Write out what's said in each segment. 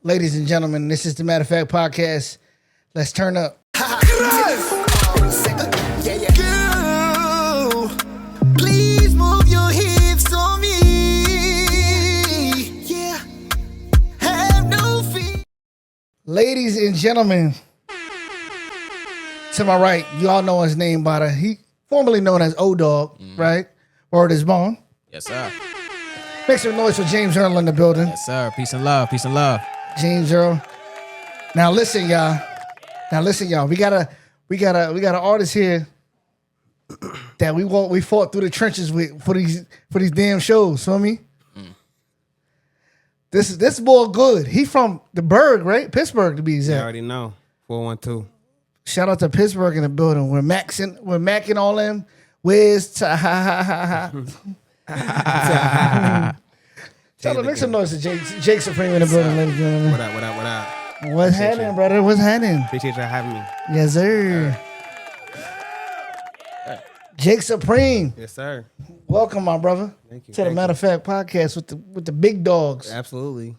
Ladies and gentlemen, this is the Matter of Fact podcast. Let's turn up. Girl, please move your hips on me. Yeah, have no fear. Ladies and gentlemen, to my right, you all know his name by he formerly known as O-Dog, right? Word is bone. Yes, sir. Make some noise for James Earl in the building. Yes, sir. Peace and love. Peace and love. James Earl. Now listen, y'all. We got an artist here that we fought through the trenches with for these damn shows. Feel me? This boy good. He from the Berg, right? Pittsburgh to be You exact. already know. 412. Shout out to Pittsburgh in the building. We're Mac and all them. Wiz. Shout out, make some noise to Jake Supreme in the building, ladies and gentlemen. What up? What's happening, brother? What's happening? Appreciate you having me. Yes, sir. Jake Supreme, Yes, sir. welcome, my brother. Thank you. To the Matter of Fact podcast with the big dogs. Absolutely.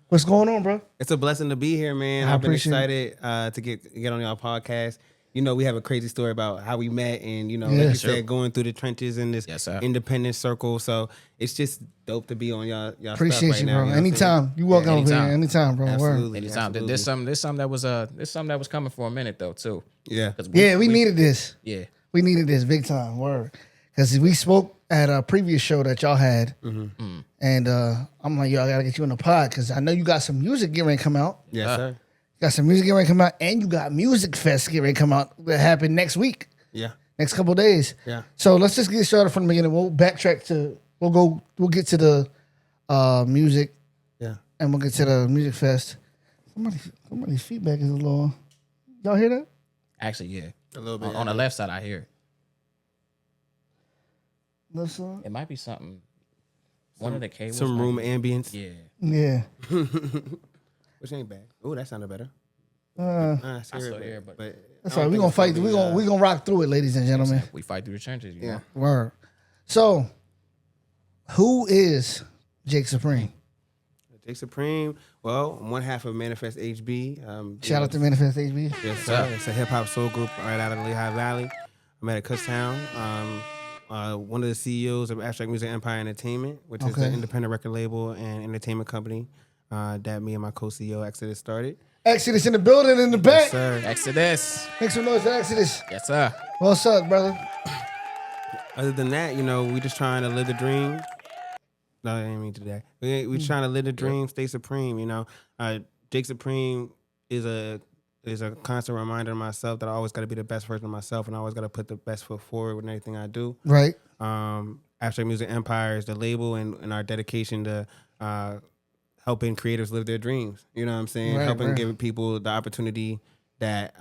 What's going on, bro? It's a blessing to be here, man. I I've been appreciate excited to get on y'all podcast. You know, we have a crazy story about how we met and, you know, Yeah. like you Sure. said, going through the trenches in this Yes, sir. independent circle. So it's just dope to be on y'all Appreciate stuff right you, now, bro. you know what I'm Anytime. saying? You walking over here anytime. anytime, bro. Word. Absolutely. Anytime. Absolutely. There's something that was coming for a minute though too. Yeah. 'Cause Yeah, we needed this. Yeah. We needed this big time. Word. Because we spoke at a previous show that y'all had. Mm-hmm. And I'm like, yo, I got to get you in the pod because I know you got some music getting ready to come out. Yes, sir. You got some music getting ready to come out. And you got Music Fest getting ready to come out that happen next week. Yeah. Next couple of days. Yeah. So let's just get started from the beginning. We'll backtrack to we'll get to the music Yeah. and we'll get to the Music Fest. Somebody's feedback is a little. Y'all hear that? Actually, yeah. A little bit. On the left side, I hear it. Listen. It might be something. One of the cables. Some might room be- ambience. Yeah. Yeah. Which ain't bad. Oh, that sounded better. Uh, I still hear it, but- that's all right. We're gonna fight. We're gonna rock through it, ladies and gentlemen. We fight through the trenches. You Yeah. know? Word. So, who is Jake Supreme? Jake Supreme. Well, I'm one half of Manifest HB. Shout out to Manifest HB. Yes, sir. It's a hip hop soul group right out of the Lehigh Valley. I'm at Kutztown. One of the CEOs of Abstract Music Empire Entertainment, which is Okay. an independent record label and entertainment company that me and my co-CEO Exodus started. Exodus in the building in the back. Yes, sir. Exodus. Make some noise for Exodus. Yes, sir. What's up, brother? Other than that, you know, we just trying to live the dream. No, I didn't mean today. We trying to live the dream, stay supreme. You know, Jake Supreme is a constant reminder to myself that I always got to be the best version of myself, and I always got to put the best foot forward with everything I do. Right. Abstract Music Empire is the label, and our dedication to helping creators live their dreams. You know what I'm saying? Right, Helping right. give people the opportunity that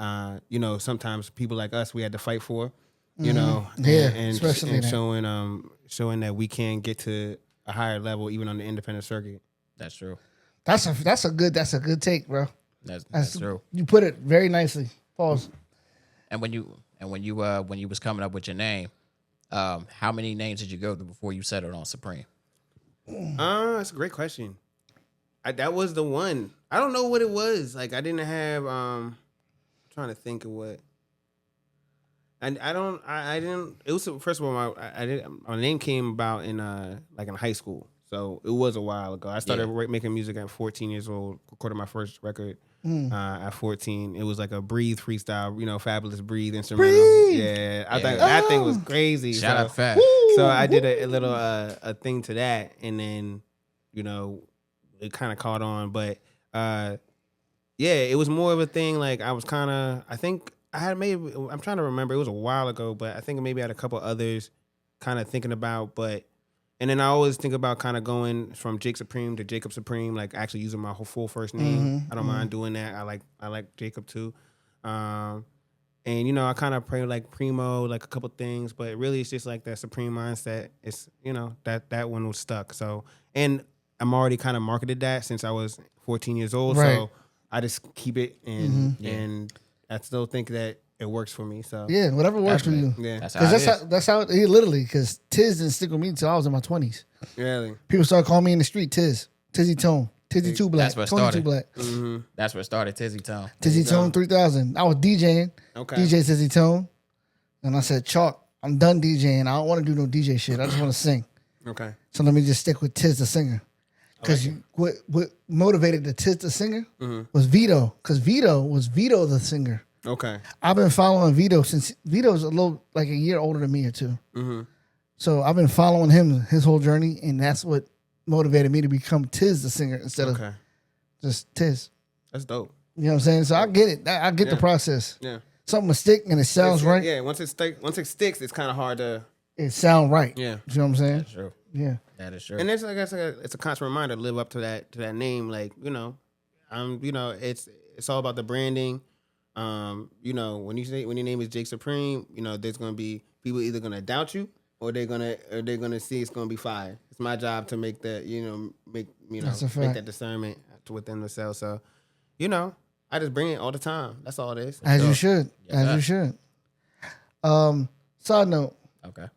you know, sometimes people like us, we had to fight for. You know, Yeah, and especially that. showing that we can get to a higher level even on the independent circuit. That's true. That's a good take, bro. That's true. You put it very nicely. Pause. And when you was coming up with your name, how many names did you go through before you settled on Supreme? That's a great question. That was the one. I don't know what it was. Like I didn't have. I'm trying to think of what. And I didn't. It was first of all my name came about in like in high school, so it was a while ago. I started making music at 14 years old. Recorded my first record at 14. It was like a Breathe freestyle, you know, Fabulous Breathe instrumental. Breathe! Yeah, I thought that thing was crazy. Shout so, out Fat. So I did a little a thing to that, and then you know it kind of caught on. But yeah, it was more of a thing. Like I was kind of, I think I had maybe, I'm trying to remember. It was a while ago, but I think maybe I had a couple others kind of thinking about. But and then I always think about kind of going from Jake Supreme to Jacob Supreme, like actually using my whole full first name. I don't mind doing that. I like Jacob too. And you know, I kind of pray like Primo, like a couple things, but really it's just like that Supreme mindset. It's, you know, that one was stuck. So, and I'm already kind of marketed that since I was 14 years old. Right. So I just keep it and I still think that it works for me. So Yeah, whatever works for you. yeah, That's how Because it that's is. that's how it literally. Because Tiz didn't stick with me until I was in my 20s. really. People started calling me in the street Tizzy Tone. Tizzy Two Black. That's what 22 started. Black. Mm-hmm. That's where it started. Tizzy Tone. Tizzy Tone 3000. I was DJing. Okay. DJ Tizzy Tone. And I said, Chalk, I'm done DJing. I don't want to do no DJ shit. I just want to sing. Okay. So let me just stick with Tiz the singer. Because what motivated the Tiz the singer was Vito. Because Vito was Vito the singer. Okay. I've been following Vito since Vito's a little like a year older than me or two. Mm-hmm. So I've been following him his whole journey, and that's what motivated me to become Tiz the singer instead of Okay. just Tiz. That's dope. You know what I'm saying? So I get it. I get the Yeah. process. Yeah. Something will stick and it sounds right. Yeah. Once it sticks, it's kind of hard to. It sound right. Yeah. You know what I'm saying? That's true. Yeah. That is true. And it's like it's a constant reminder to live up to that name. Like it's all about the branding. When your name is Jake Supreme, there's gonna be people either gonna doubt you or they're gonna see it's gonna be fire. It's my job to make that make That's a fact. that discernment within themselves. So, I just bring it all the time. That's all it is. As Sure. you should. Yeah. As you should. Side note, Okay.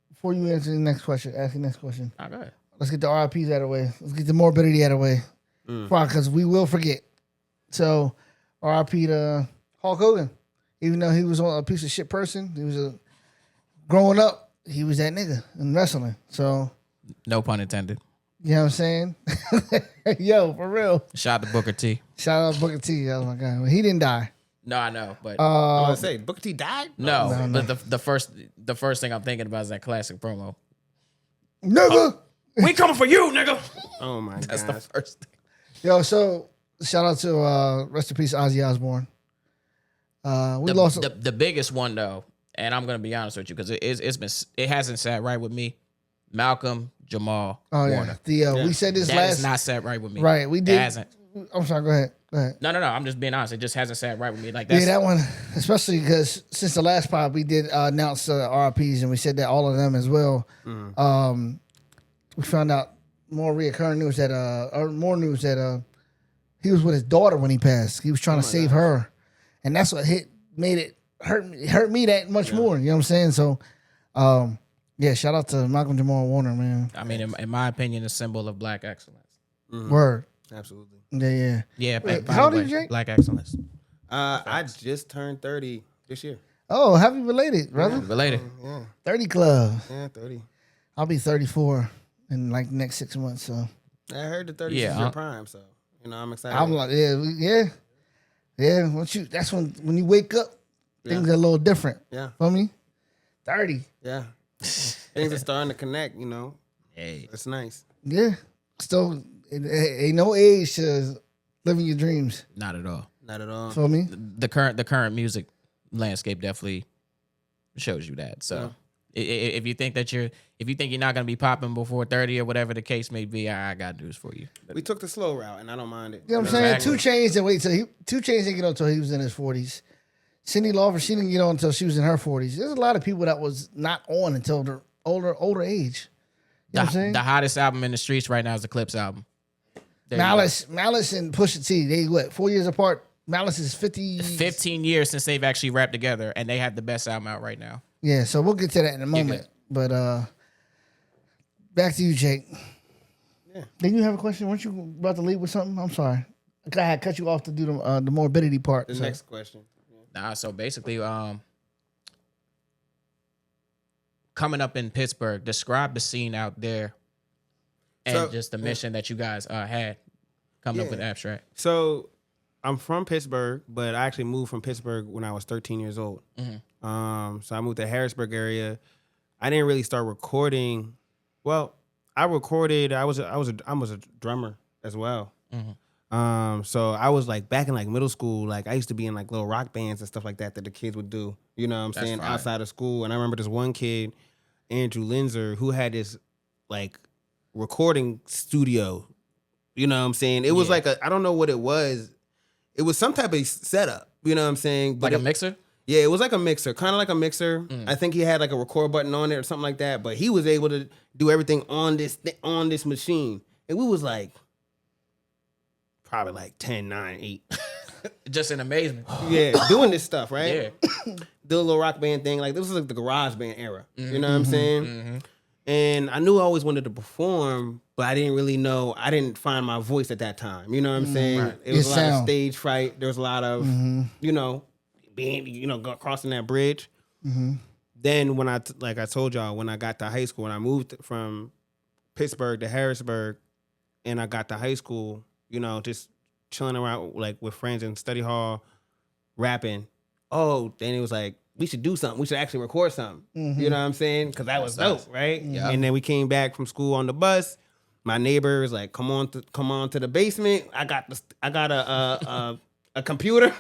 before you answer the next question, ask the next question. All right. Let's get the RIPs out of the way. Let's get the morbidity out of the way. Because we will forget. So, RIP to Hulk Hogan. Even though he was a piece of shit person, he was growing up, he was that nigga in wrestling. So, No pun intended. you know what I'm saying? Yo, for real. Shout out to Booker T. Shout out Booker T. Oh my God. Well, he didn't die. No, I know, but I was gonna say Booker T died. no. But the first thing I'm thinking about is that classic promo. Nigga. We coming for you, nigga. Oh my That's the gosh. first thing. Yo, so shout out to rest in peace, Ozzy Osbourne. We lost The biggest one though, and I'm gonna be honest with you because it hasn't sat right with me. Malcolm Jamal Warner. We said this That last is not sat right with me. right. We It did. hasn't. I'm sorry. Go ahead. No. I'm just being honest. It just hasn't sat right with me. Like that's Yeah, that one, especially because since the last pod we did announce RIPs and we said that all of them as well. We found out more reoccurring news that he was with his daughter when he passed. He was trying to save her, and that's what made it hurt me that much more. You know what I'm saying? So, yeah, shout out to Malcolm Jamal Warner, man. I mean, in my opinion, a symbol of black excellence. Word. Absolutely. Yeah. Yeah. Wait, by how the old are you, way, Jake? Black excellence. I just turned 30 this year. Oh, happy related, brother. Related. Yeah. 30 club. Yeah, 30. I'll be 34 in like the next 6 months. So I heard the 30s Yeah, is your prime, so I'm excited. I'm like, yeah. That's when you wake up, things are a little different. Yeah. Feel me? 30. Yeah. Things are starting to connect, Hey. It's nice. Yeah. Still, ain't no age to living your dreams. Not at all. Not at all. Feel me? The current music landscape definitely shows you that. So if you think you're not gonna be popping before 30 or whatever the case may be, I got news for you. We took the slow route, and I don't mind it. You know what I'm saying? Exactly. 2 Chainz didn't wait till 2 Chainz didn't get on until he was in his 40s. Cyndi Lauper, she didn't get on until she was in her 40s. There's a lot of people that was not on until their older age. You know what I'm saying? The hottest album in the streets right now is the Clips album. There you go. Malice and Pusha T, they what, 4 years apart? Malice is 50. 15 years since they've actually rapped together, and they have the best album out right now. Yeah, so we'll get to that in a moment. But back to you, Jake. Yeah. Didn't you have a question? Weren't you about to leave with something? I'm sorry. I had cut you off to do the morbidity part. The so. next question. Nah, so basically, coming up in Pittsburgh, describe the scene out there and So- just the mission that you guys had coming up with Abstract. So I'm from Pittsburgh, but I actually moved from Pittsburgh when I was 13 years old. So I moved to Harrisburg area. I didn't really start recording. Well, I recorded. I was a drummer as well. So I was like back in like middle school. Like I used to be in like little rock bands and stuff like that the kids would do. You know what I'm saying? fire. Outside of school. And I remember this one kid, Andrew Linzer, who had this like recording studio. You know what I'm saying? It was like I don't know what it was. It was some type of setup. You know what I'm saying? Like a mixer? Yeah, it was like a mixer, kind of like a mixer. I think he had like a record button on it or something like that. But he was able to do everything on this machine, and we was like probably like 10, 9, 8. Just in amazement. Yeah, doing this stuff, right? Yeah. Do a little rock band thing. Like this was like the garage band era. You know what I'm saying? And I knew I always wanted to perform, but I didn't really know. I didn't find my voice at that time. You know what I'm saying? Right. It was Your a lot of sound. stage fright. There was a lot of, you know, being, crossing that bridge. Then when I told y'all, when I got to high school, when I moved from Pittsburgh to Harrisburg, and I got to high school, just chilling around like with friends in study hall, rapping. Oh, then it was like, we should do something. We should actually record something. You know what I'm saying? Because that was That's dope, right? Yeah. And then we came back from school on the bus. My neighbor was like, "Come on to the basement. I got a computer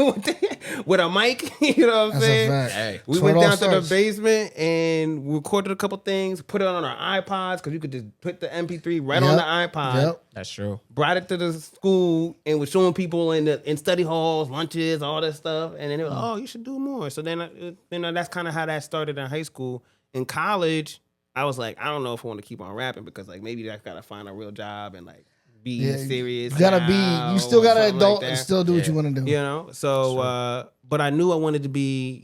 with a mic." You know what I'm That's a saying? fact. Hey. We That's where went it all down to the starts. basement and recorded a couple things. Put it on our iPods because you could just put the MP3 right on the iPod. Yep. That's true. Brought it to the school and was showing people in study halls, lunches, all that stuff. And then they were like, "Oh, you should do more." So then, that's kind of how that started in high school. In college, I was like, I don't know if I want to keep on rapping because like maybe I gotta find a real job and like be Yeah, serious. You gotta now you still or gotta something adult like and that. still do what you want to do. So, but I knew I wanted to be,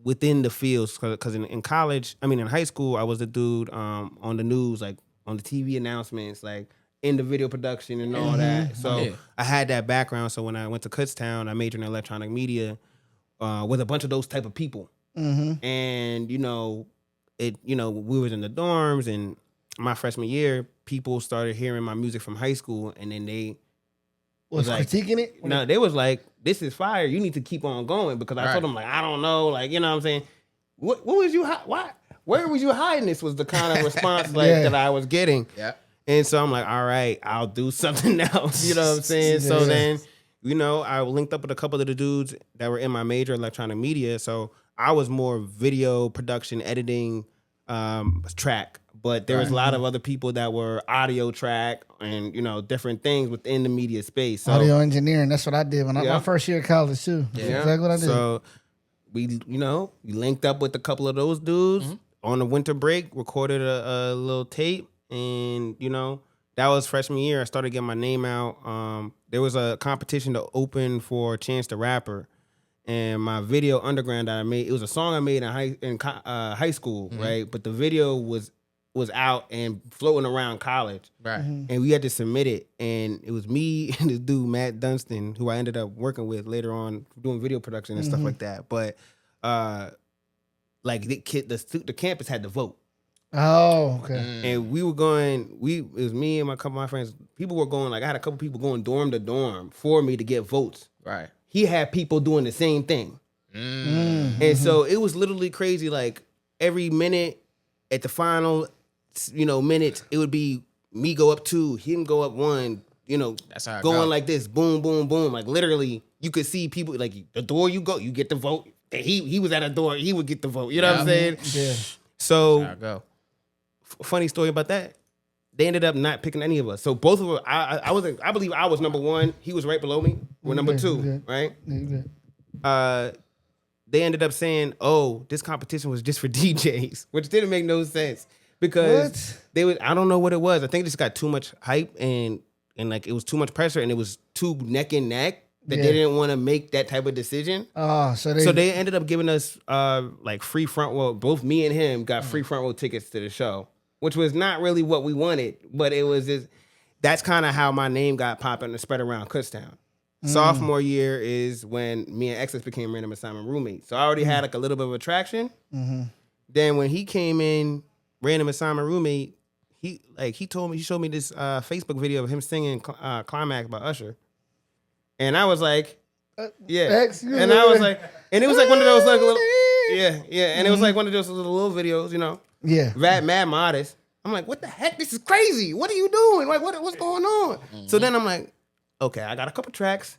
within the fields because in college, in high school, I was the dude on the news, like on the TV announcements, like in the video production and all that. So Yeah. I had that background. So when I went to Kutztown, I majored in electronic media with a bunch of those type of people. And, we was in the dorms and my freshman year, people started hearing my music from high school and then they Was like- critiquing it? no, they was like, "This is fire. You need to keep on going." Because I Right. told them like, I don't know, like you know what I'm saying. What was you? Why? Where was you hiding? This was the kind of response Yeah. that I was getting. Yeah. And so I'm like, all right, I'll do something else. You know what I'm saying? So Yeah. then, I linked up with a couple of the dudes that were in my major, electronic media. So I was more video production, editing, track. But there was a lot of other people that were audio track and, different things within the media space. So Audio engineering. That's what I did when my Yeah. first year of college too. That's Yeah. exactly what I did. So we linked up with a couple of those dudes on the winter break, recorded a little tape, and that was freshman year. I started getting my name out. There was a competition to open for Chance the Rapper, and my video Underground that I made. It was a song I made in high school, right? But the video was out and floating around college. Right. And we had to submit it, and it was me and this dude Matt Dunstan, who I ended up working with later on doing video production and stuff like that. But like the campus had to vote, Oh, okay. and we were going. It was me and a couple of my friends. People were going like I had a couple people going dorm to dorm for me to get votes. Right. He had people doing the same thing, and so it was literally crazy. Like every minute at the final, minutes, it would be me go up 2, him go up 1, That's how it going go. like this, boom, boom, boom. Like literally, you could see people like the door you go, you get the vote. And he was at a door, he would get the vote. You know what I'm saying? Yeah. So How it go. funny story about that. They ended up not picking any of us. So both of us, I believe I was number 1. He was right below me. We're number Okay, 2, okay. right? Yeah, you good. They ended up saying, "Oh, this competition was just for DJs," which didn't make no sense because What? they would. I don't know what it was. I think it just got too much hype and like it was too much pressure and it was too neck and neck that Yeah. they didn't want to make that type of decision. Oh, so So they ended up giving us like free front row. Both me and him got free front row tickets to the show, which was not really what we wanted, but it was just. That's kind of how my name got popping and spread around Kutztown. Sophomore year is when me and Exodus became random assignment roommates. So I already had like a little bit of attraction. Then when he came in, random assignment roommate, he showed me this Facebook video of him singing Climax by Usher. And I was like, yeah. X, you And I was know. like, and it was like one of those like little, yeah. And it was like one of those little videos, yeah. mad modest. I'm like, what the heck? This is crazy. What are you doing? Like, what's going on? So then I'm like, okay, I got a couple tracks.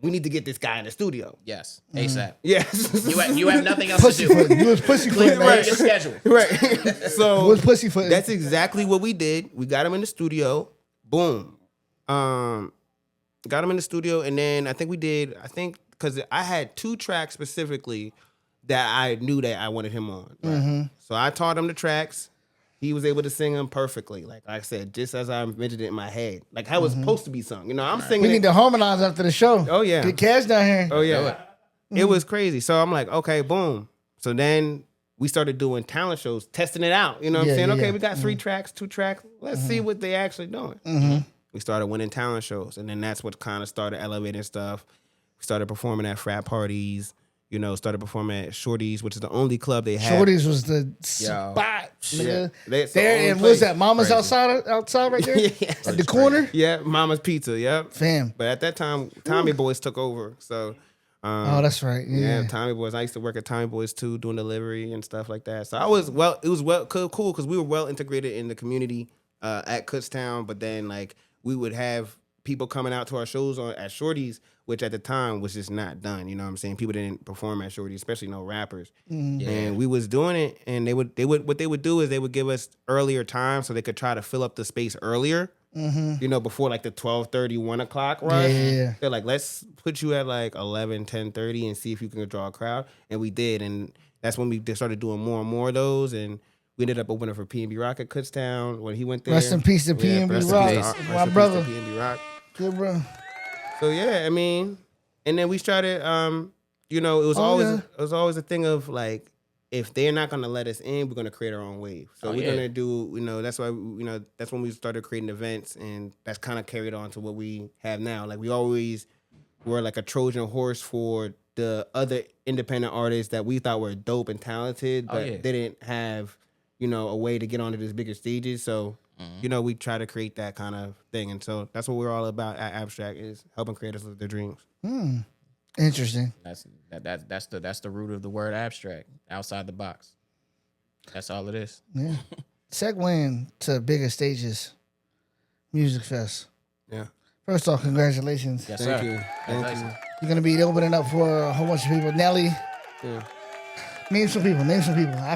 We need to get this guy in the studio. Yes. ASAP. Yes. You have nothing else to Pussyfoot. do. You was pussyfoot. Clear man. your schedule. right. You So was pussyfoot. that's exactly what we did. We got him in the studio. Boom. Got him in the studio, and then I think because I had 2 tracks specifically that I knew that I wanted him on. Right? So I taught him the tracks. He was able to sing them perfectly. Like I said, just as I mentioned it in my head. Like how it was supposed to be sung. I'm singing we it. need to harmonize after the show. Oh, yeah. Get Cash down here. Oh Do yeah. it. It was crazy. So I'm like, okay, boom. So then we started doing talent shows, testing it out. You know what Yeah, I'm saying? yeah, Okay, yeah. we got 3 tracks, 2 tracks. Let's see what they actually doing. We started winning talent shows, and then that's what kind of started elevating stuff. We started performing at frat parties. You know, started performing at Shorty's, which is the only club they had. Shorty's was the spot, nigga. That's the There only and what's place. that? Mama's Crazy. outside right there Yeah. at the corner. Yeah, Mama's Pizza. Yep. Fam. But at that time, Tommy Boys took over. So, Oh, that's right. yeah, Yeah. Tommy Boys. I used to work at Tommy Boys too, doing delivery and stuff like that. So I was it was cool because we were well integrated in the community at Kutztown. But then like we would have people coming out to our shows at Shorty's, which at the time was just not done. You know what I'm saying? People didn't perform at Shorty's, especially no rappers. And we was doing it, and they would what they would do is they would give us earlier time so they could try to fill up the space earlier. You know, before like the 12:30, 1 o'clock rush. Yeah. They're like, let's put you at like 11, 10:30 and see if you can draw a crowd. And we did. And that's when we started doing more and more of those. And we ended up opening for P&B Rock at Kutztown when he went there. Rest in peace to P&B rest in Rock, peace my rest in brother. peace to P&B Rock. Good, bro. So yeah, I mean, and then we started. You know, it was always a thing of like, if they're not gonna let us in, we're gonna create our own wave. So we're gonna do. You know, that's why. You know, that's when we started creating events, and that's kind of carried on to what we have now. Like we always were like a Trojan horse for the other independent artists that we thought were dope and talented, but didn't have, you know, a way to get onto these bigger stages. So. You know, we try to create that kind of thing, and so that's what we're all about at Abstract, is helping creators live their dreams. Interesting. That's the root of the word abstract, outside the box. That's all it is. Yeah. Segueing to bigger stages, Music Fest. Yeah, First off, congratulations. Yes, thank sir. you, thank you. You're gonna be opening up for a whole bunch of people. Nelly. Yeah. Name some people. I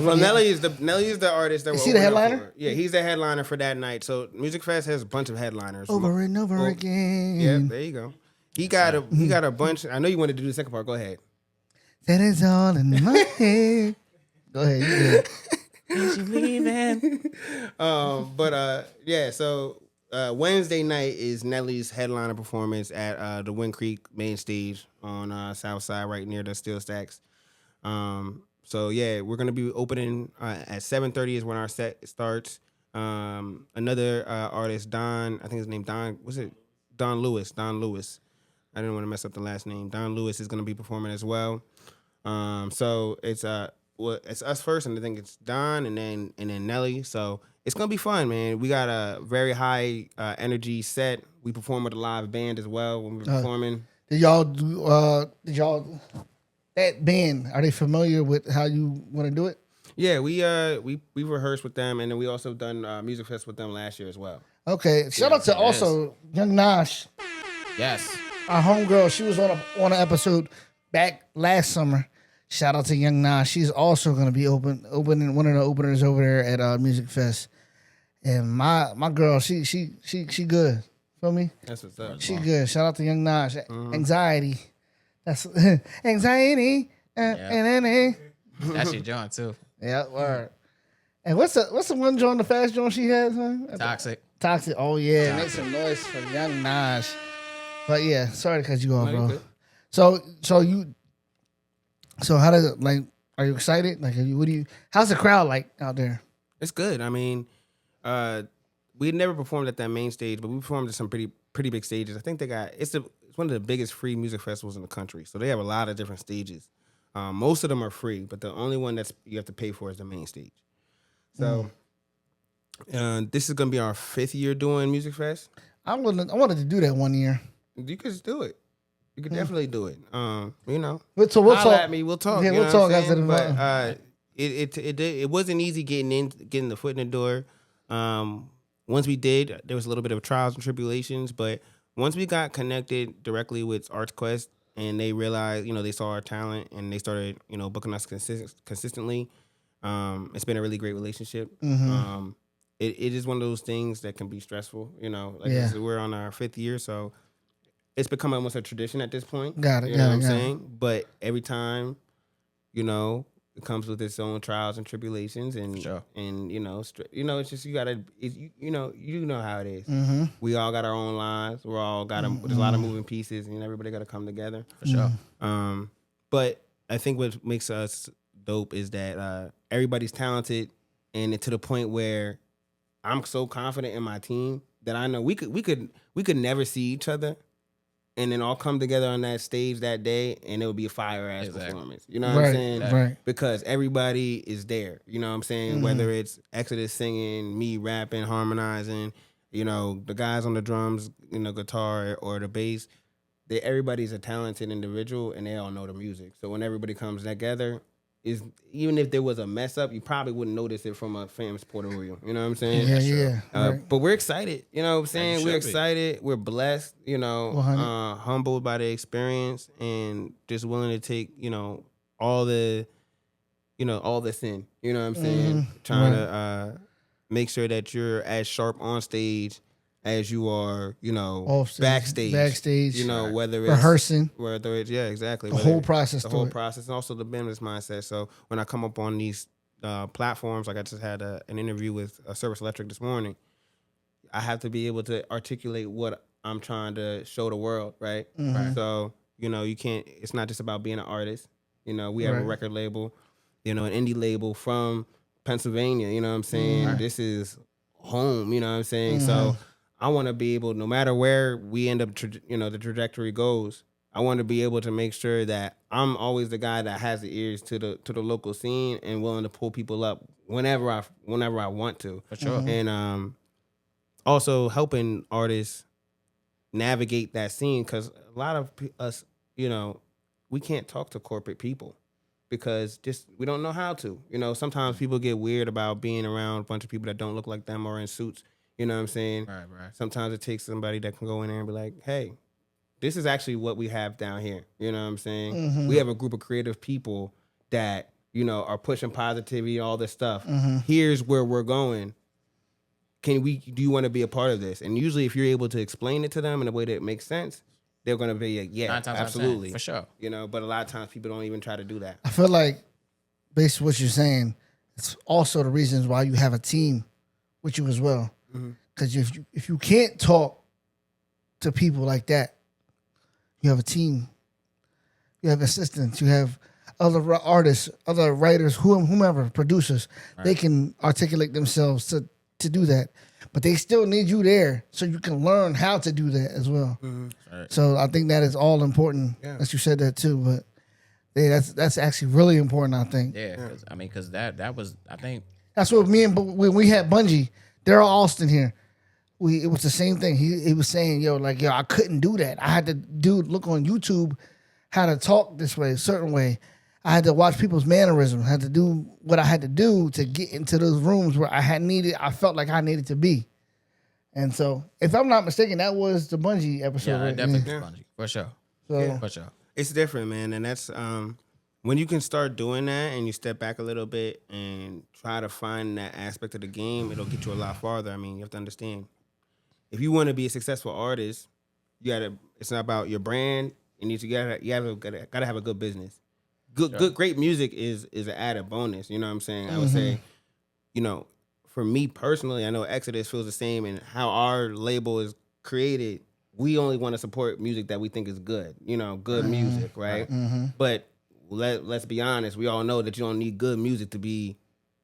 Well, forget. Nelly is the artist that Is we're he the opening up headliner? for. Yeah, he's the headliner for that night. So Music Fest has a bunch of headliners. Over and over again. Yeah, there you go. He got a bunch. I know you wanted to do the second part. Go ahead. That is all in my head. Go ahead. You good. Yeah. So Wednesday night is Nelly's headliner performance at the Wind Creek main stage on South Side, right near the Steel Stacks. So yeah, we're gonna be opening at 7:30 is when our set starts. Another artist, Don, I think his name Don. Was it Don Lewis? Don Lewis. I didn't want to mess up the last name. Don Lewis is gonna be performing as well. So it's it's us first, and I think it's Don, and then Nelly. So it's gonna be fun, man. We got a very high energy set. We perform with a live band as well when we're performing. Did y'all that band, are they familiar with how you want to do it? Yeah, we rehearsed with them, and then we also done Music Fest with them last year as well. Okay. Shout out to also Young Nash, Yes. our homegirl. She was on an episode back last summer. Shout out to Young Nash. She's also gonna be opening one of the openers over there at Music Fest. And my girl, she good. Feel me? That's what's up. She good. Shout out to Young Nash. Anxiety. That's anxiety. That's your joint too. Yeah, word. And what's the one joint, the fast joint she has? Huh? Toxic. Toxic. Oh yeah, make some noise for Young Nash. But yeah, sorry to cut you off, No, you bro. good. So how does it, like? Are you excited? Like, how's the crowd like out there? It's good. I mean, we had never performed at that main stage, but we performed at some pretty big stages. I think they got it's one of the biggest free music festivals in the country. So they have a lot of different stages. Most of them are free, but the only one that's you have to pay for is the main stage. So this is gonna be our 5th year doing Music Fest. I wanted to do that one year. You could just do it. You could definitely do it. You know, We'll holla talk. at me. We'll talk. Yeah, you we'll know talk what I'm after the saying? But it wasn't easy getting the foot in the door. Once we did, there was a little bit of trials and tribulations, but once we got connected directly with ArtsQuest and they realized, you know, they saw our talent and they started, you know, booking us consistently. It's been a really great relationship. It is one of those things that can be stressful, you know. Like I said, we're on our 5th year, so it's become almost a tradition at this point. Got it. You know what I'm saying? But every time, you know, it comes with its own trials and tribulations, and Sure. and you know, it's just you know how it is. We all got our own lives. We're all got there's a lot of moving pieces, and everybody got to come together. For sure. But I think what makes us dope is that everybody's talented, and to the point where I'm so confident in my team that I know we could never see each other, and then all come together on that stage that day, and it would be a fire ass performance. You know what I'm Right, saying? right. Because everybody is there. You know what I'm saying? Whether it's Exodus singing, me rapping, harmonizing, you know, the guys on the drums, you know, guitar or the bass. Everybody's a talented individual, and they all know the music. So when everybody comes together, even if there was a mess up, you probably wouldn't notice it from a famous Puerto Rico. You know what I'm saying? Yeah. Right. But we're excited. You know what I'm saying? you We're should be. excited. We're blessed, you know, 100. humbled by the experience and just willing to take, you know, all this in. You know what I'm saying? Trying to make sure that you're as sharp on stage as you are, you know, Off stage, backstage, you know, whether it's rehearsing. yeah, exactly. The Whether- whole process the to whole it. process, and also the business mindset. So when I come up on these platforms, like I just had an interview with Service Electric this morning, I have to be able to articulate what I'm trying to show the world, right? So, you know, you can't, it's not just about being an artist. You know, we have a Right. record label, you know, an indie label from Pennsylvania, you know what I'm saying? This is home, you know what I'm saying? So I want to be able, no matter where we end up, you know, the trajectory goes, I want to be able to make sure that I'm always the guy that has the ears to the local scene and willing to pull people up whenever I want to. For sure. And also helping artists navigate that scene, because a lot of us, you know, we can't talk to corporate people because just we don't know how to. You know, sometimes people get weird about being around a bunch of people that don't look like them or in suits. You know what I'm saying? Right. Sometimes it takes somebody that can go in there and be like, hey, this is actually what we have down here. You know what I'm saying? We have a group of creative people that, you know, are pushing positivity, all this stuff. Here's where we're going. Do you want to be a part of this? And usually if you're able to explain it to them in a way that makes sense, they're going to be like, yeah, 9 times out of 10, absolutely. for sure. You know, but a lot of times people don't even try to do that. I feel like, based on what you're saying, it's also the reasons why you have a team with you as well. Because if you can't talk to people like that, you have a team, you have assistants, you have other artists, other writers, whomever, producers. They can articulate themselves to do that. But they still need you there so you can learn how to do that as well. Right. So I think that is all important. Yeah. That you said that too. But yeah, that's actually really important, I think. Yeah, because that was, I think, That's what when we had Bungie, Daryl Austin here. It was the same thing. He was saying, I couldn't do that. I had to look on YouTube how to talk this way, a certain way. I had to watch people's mannerisms. I had to do what I had to do to get into those rooms where I felt like I needed to be. And so, if I'm not mistaken, that was the Bungie episode. yeah, right? definitely Yeah. Bungie, for sure. So, For sure. It's different, man. And that's when you can start doing that and you step back a little bit and try to find that aspect of the game, it'll get you a lot farther. I mean, you have to understand. If you want to be a successful artist, it's not about your brand. You gotta have a good business. Great music is an added bonus. You know what I'm saying? I would say, for me personally, I know Exodus feels the same, and how our label is created, we only want to support music that we think is good. Good music, right? But let's be honest, we all know that you don't need good music to be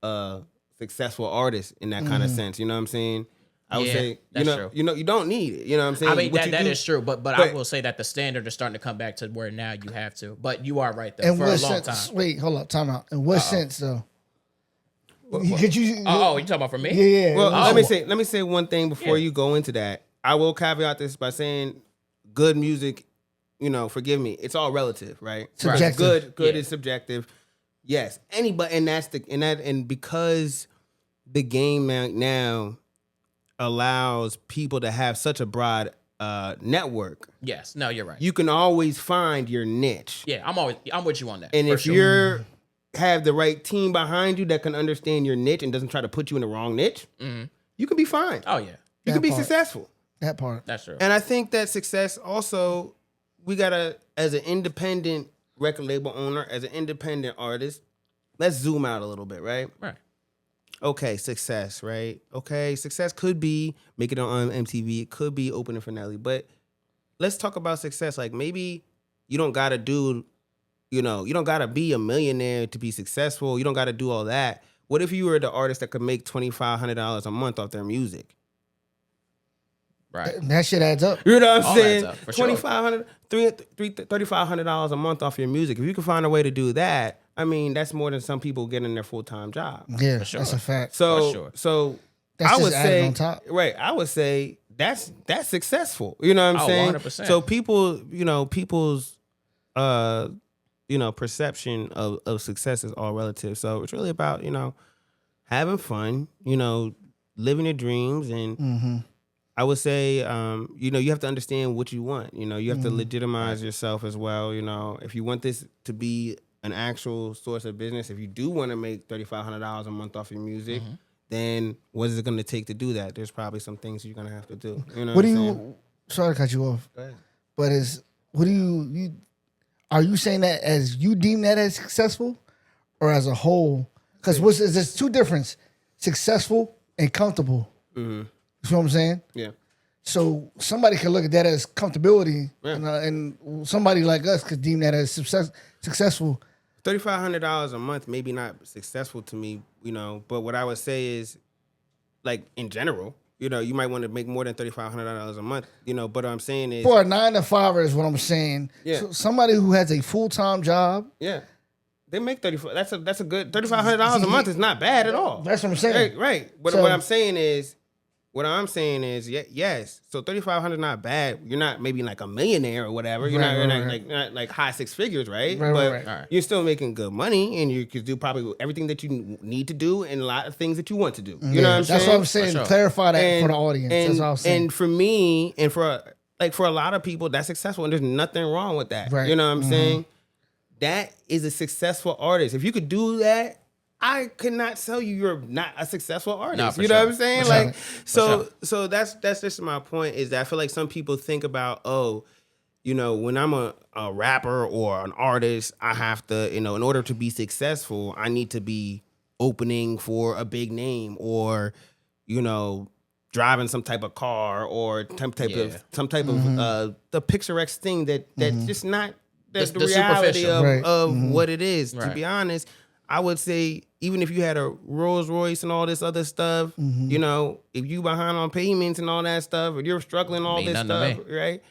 a successful artist in that kind of sense. You know what I'm saying? I would say, that's true. you don't need it. You know what I'm saying? I mean, What that you do- is true, but I will say that the standard is starting to come back to where now you have to. But you are right, though, in for a what long sense? time. Wait, hold up, time out. In what sense, though? Could you? Oh, you talking about for me? Yeah. Well, Oh. let me say one thing before you go into that. I will caveat this by saying, good music, forgive me, it's all relative, right? Subjective. Good Yeah. is subjective. Yes, anybody, and because the game now allows people to have such a broad network, Yes. No, you're right. you can always find your niche. Yeah, I'm with you on that. And for if sure. you're have the right team behind you that can understand your niche and doesn't try to put you in the wrong niche, you can be fine. Oh yeah, You That can be part. successful. That part. that's true. And I think that success also, we gotta, as an independent record label owner, as an independent artist, let's zoom out a little bit, right? Right. Okay, success, right? Okay, success could be making it on MTV. It could be opening for Nelly. But let's talk about success. Like, maybe you don't gotta do you don't gotta be a millionaire to be successful. You don't gotta do all that. What if you were the artist that could make $2,500 a month off their music? Right. That shit adds up. You know what I'm All saying? adds up, for sure. $3,500 a month off your music. If you can find a way to do that, I mean, that's more than some people getting their full-time job. Yeah, sure. that's a fact. So, For sure. so That's I just would added say, on top. right? I would say that's successful. You know what I'm Oh, saying? 100%. So people's perception of success is all relative. So it's really about having fun, living your dreams, and I would say, you have to understand what you want. You have to legitimize yourself as well. If you want this to be an actual source of business, if you do want to make $3,500 a month off your music, then what is it going to take to do that? There's probably some things you're going to have to do. What do you? Sorry to cut you off. Go ahead. But what do you? Are you saying that as you deem that as successful, or as a whole? Because there's two difference: successful and comfortable. Mm-hmm. You know what I'm saying? Yeah. So somebody could look at that as comfortability, Yeah. and somebody like us could deem that as successful. $3,500 a month, maybe not successful to me, but what I would say is, like, in general, you might want to make more than $3,500 a month, but what I'm saying is, For a 9-to-5 is what I'm saying. Yeah. So somebody who has a full-time job. yeah, they make that's a good $3,500 a month is not bad at all. That's what I'm saying. Right. But So- what I'm saying is, yes. So $3,500 not bad. You're not maybe like a millionaire or whatever. You're not like high six figures, right? Right, but right. you're still making good money, and you could do probably everything that you need to do, and a lot of things that you want to do. You know what I'm saying? That's what I'm saying. For sure. Clarify that And- for the audience. And, That's all I'm saying. And for me, and for a lot of people, that's successful, and there's nothing wrong with that. Right. You know what I'm saying? That is a successful artist. If you could do that, I could not tell you you're not a successful artist. for You know sure. what I'm saying? For Like, sure. so that's just my point. Is that I feel like some people think about, when I'm a rapper or an artist, I have to, in order to be successful, I need to be opening for a big name, or, driving some type of car, or some type of the picturesque thing that's just not the The reality superficial. Right. of what it is. To Right. be honest, I would say even if you had a Rolls Royce and all this other stuff, if you behind on payments and all that stuff, or you're struggling all Mean this nothing stuff, to right?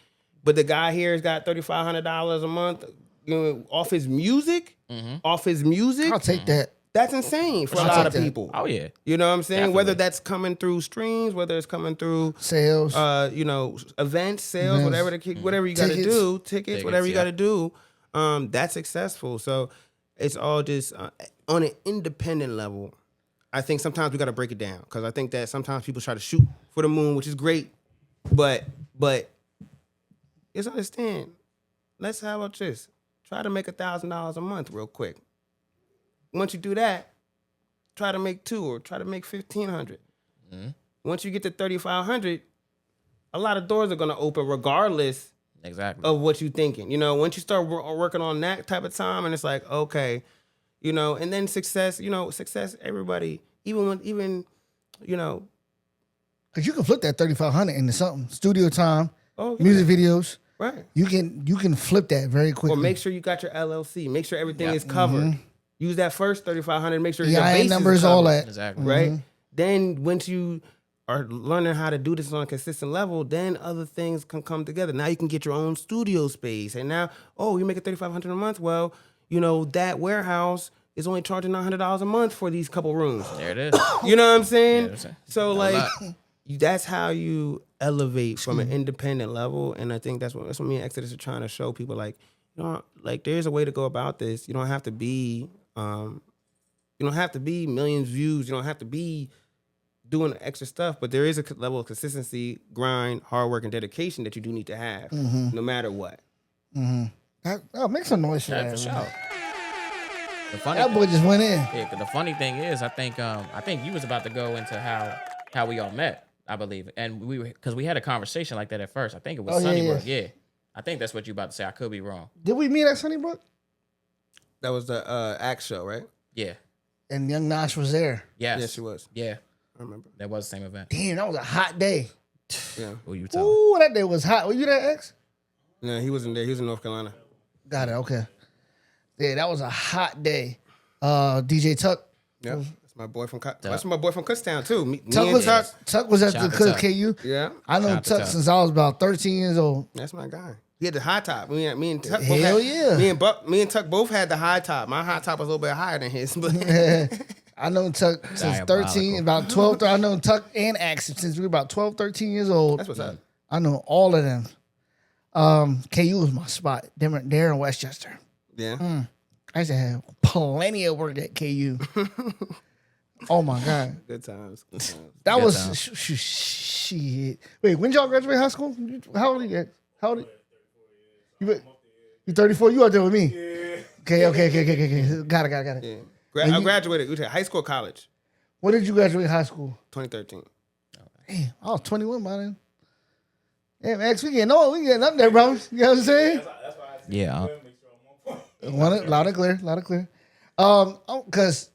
But the guy here has got $3,500 a month off his music. Off his music, I'll take that. that's insane for a I'll lot take of that. people. Oh yeah. You know what I'm saying? Definitely. Whether that's coming through streams, whether it's coming through Sales. events, sales, Events. whatever you got to Tickets. do, tickets, whatever you yeah. got to do, that's successful. So it's all just on an independent level. I think sometimes we got to break it down, because I think that sometimes people try to shoot for the moon, which is great, but just understand. Let's how about this? Try to make $1,000 a month real quick. Once you do that, try to make $2,000 or try to make $1,500. Once you get to $3,500, a lot of doors are gonna open regardless Exactly. of what you're thinking. Once you start working on that type of time, and it's like, okay, and then success, everybody, even Because you can flip that 3,500 into something. Studio time, oh, yeah, music videos. right. You can flip that very quickly. Or make sure you got your LLC. Make sure everything is covered. Use that first $3,500. Make sure your EIN base numbers, is all covered. that. Exactly. Right? Then once you are learning how to do this on a consistent level, then other things can come together. Now you can get your own studio space. And now, you make $3,500 a month. Well, that warehouse is only charging $900 a month for these couple rooms. There it is. You know what I'm saying? that's it. So A like lot. that's how you elevate from an independent level. And I think that's what me and Exodus are trying to show people, like, there's a way to go about this. You don't have to be millions views. You don't have to be doing extra stuff, but there is a level of consistency, grind, hard work, and dedication that you do need to have, no matter what. Make some noise for Yeah, that. for man. sure. The funny That boy just went in. Yeah, 'cause the funny thing is, I think you was about to go into how we all met, I believe, and because we had a conversation like that at first. I think it was Oh, yeah, Sunnybrook. yeah. Yeah, I think that's what you about to say. I could be wrong. Did we meet at Sunnybrook? That was the act show, right? Yeah. And Young Nash was there. Yes. Yes, she was. Yeah, I remember. that was the same event. Damn, that was a hot day. Yeah. Who you telling? Ooh, that day was hot. Were you there, X? No, he wasn't there. He was in North Carolina. Got it. Okay. Yeah, that was a hot day. DJ Tuck. Yeah, that's my boy from Kutztown too. Me Tuck and was Tuck. Tuck was at Shout the out to Tuck. KU. Yeah, I know Shout out to Tuck Tuck. since I was about 13 years old. that's my guy. He had the high top. Me and Tuck. both Hell had, yeah. Me and Tuck both had the high top. My high top was a little bit higher than his, but I know Tuck since 13, Diabolical. about 12. I know Tuck and Axel since we were about 12, 13 years old. that's what's up. I know all of them. KU was my spot. They're in Westchester. Yeah. I used to have plenty of work at KU. Oh my God. Good times. Good times. That Good was times. shit. Wait, when y'all graduate high school? How old are you? How old are you? You 34? You out there with me? Yeah. Okay. Got it. Yeah. I graduated high school, college, When did you graduate high school? 2013. Damn, I was 21 by then. Yeah, Max, we getting up there, bro. You know what I'm saying? Yeah. Loud and clear. Because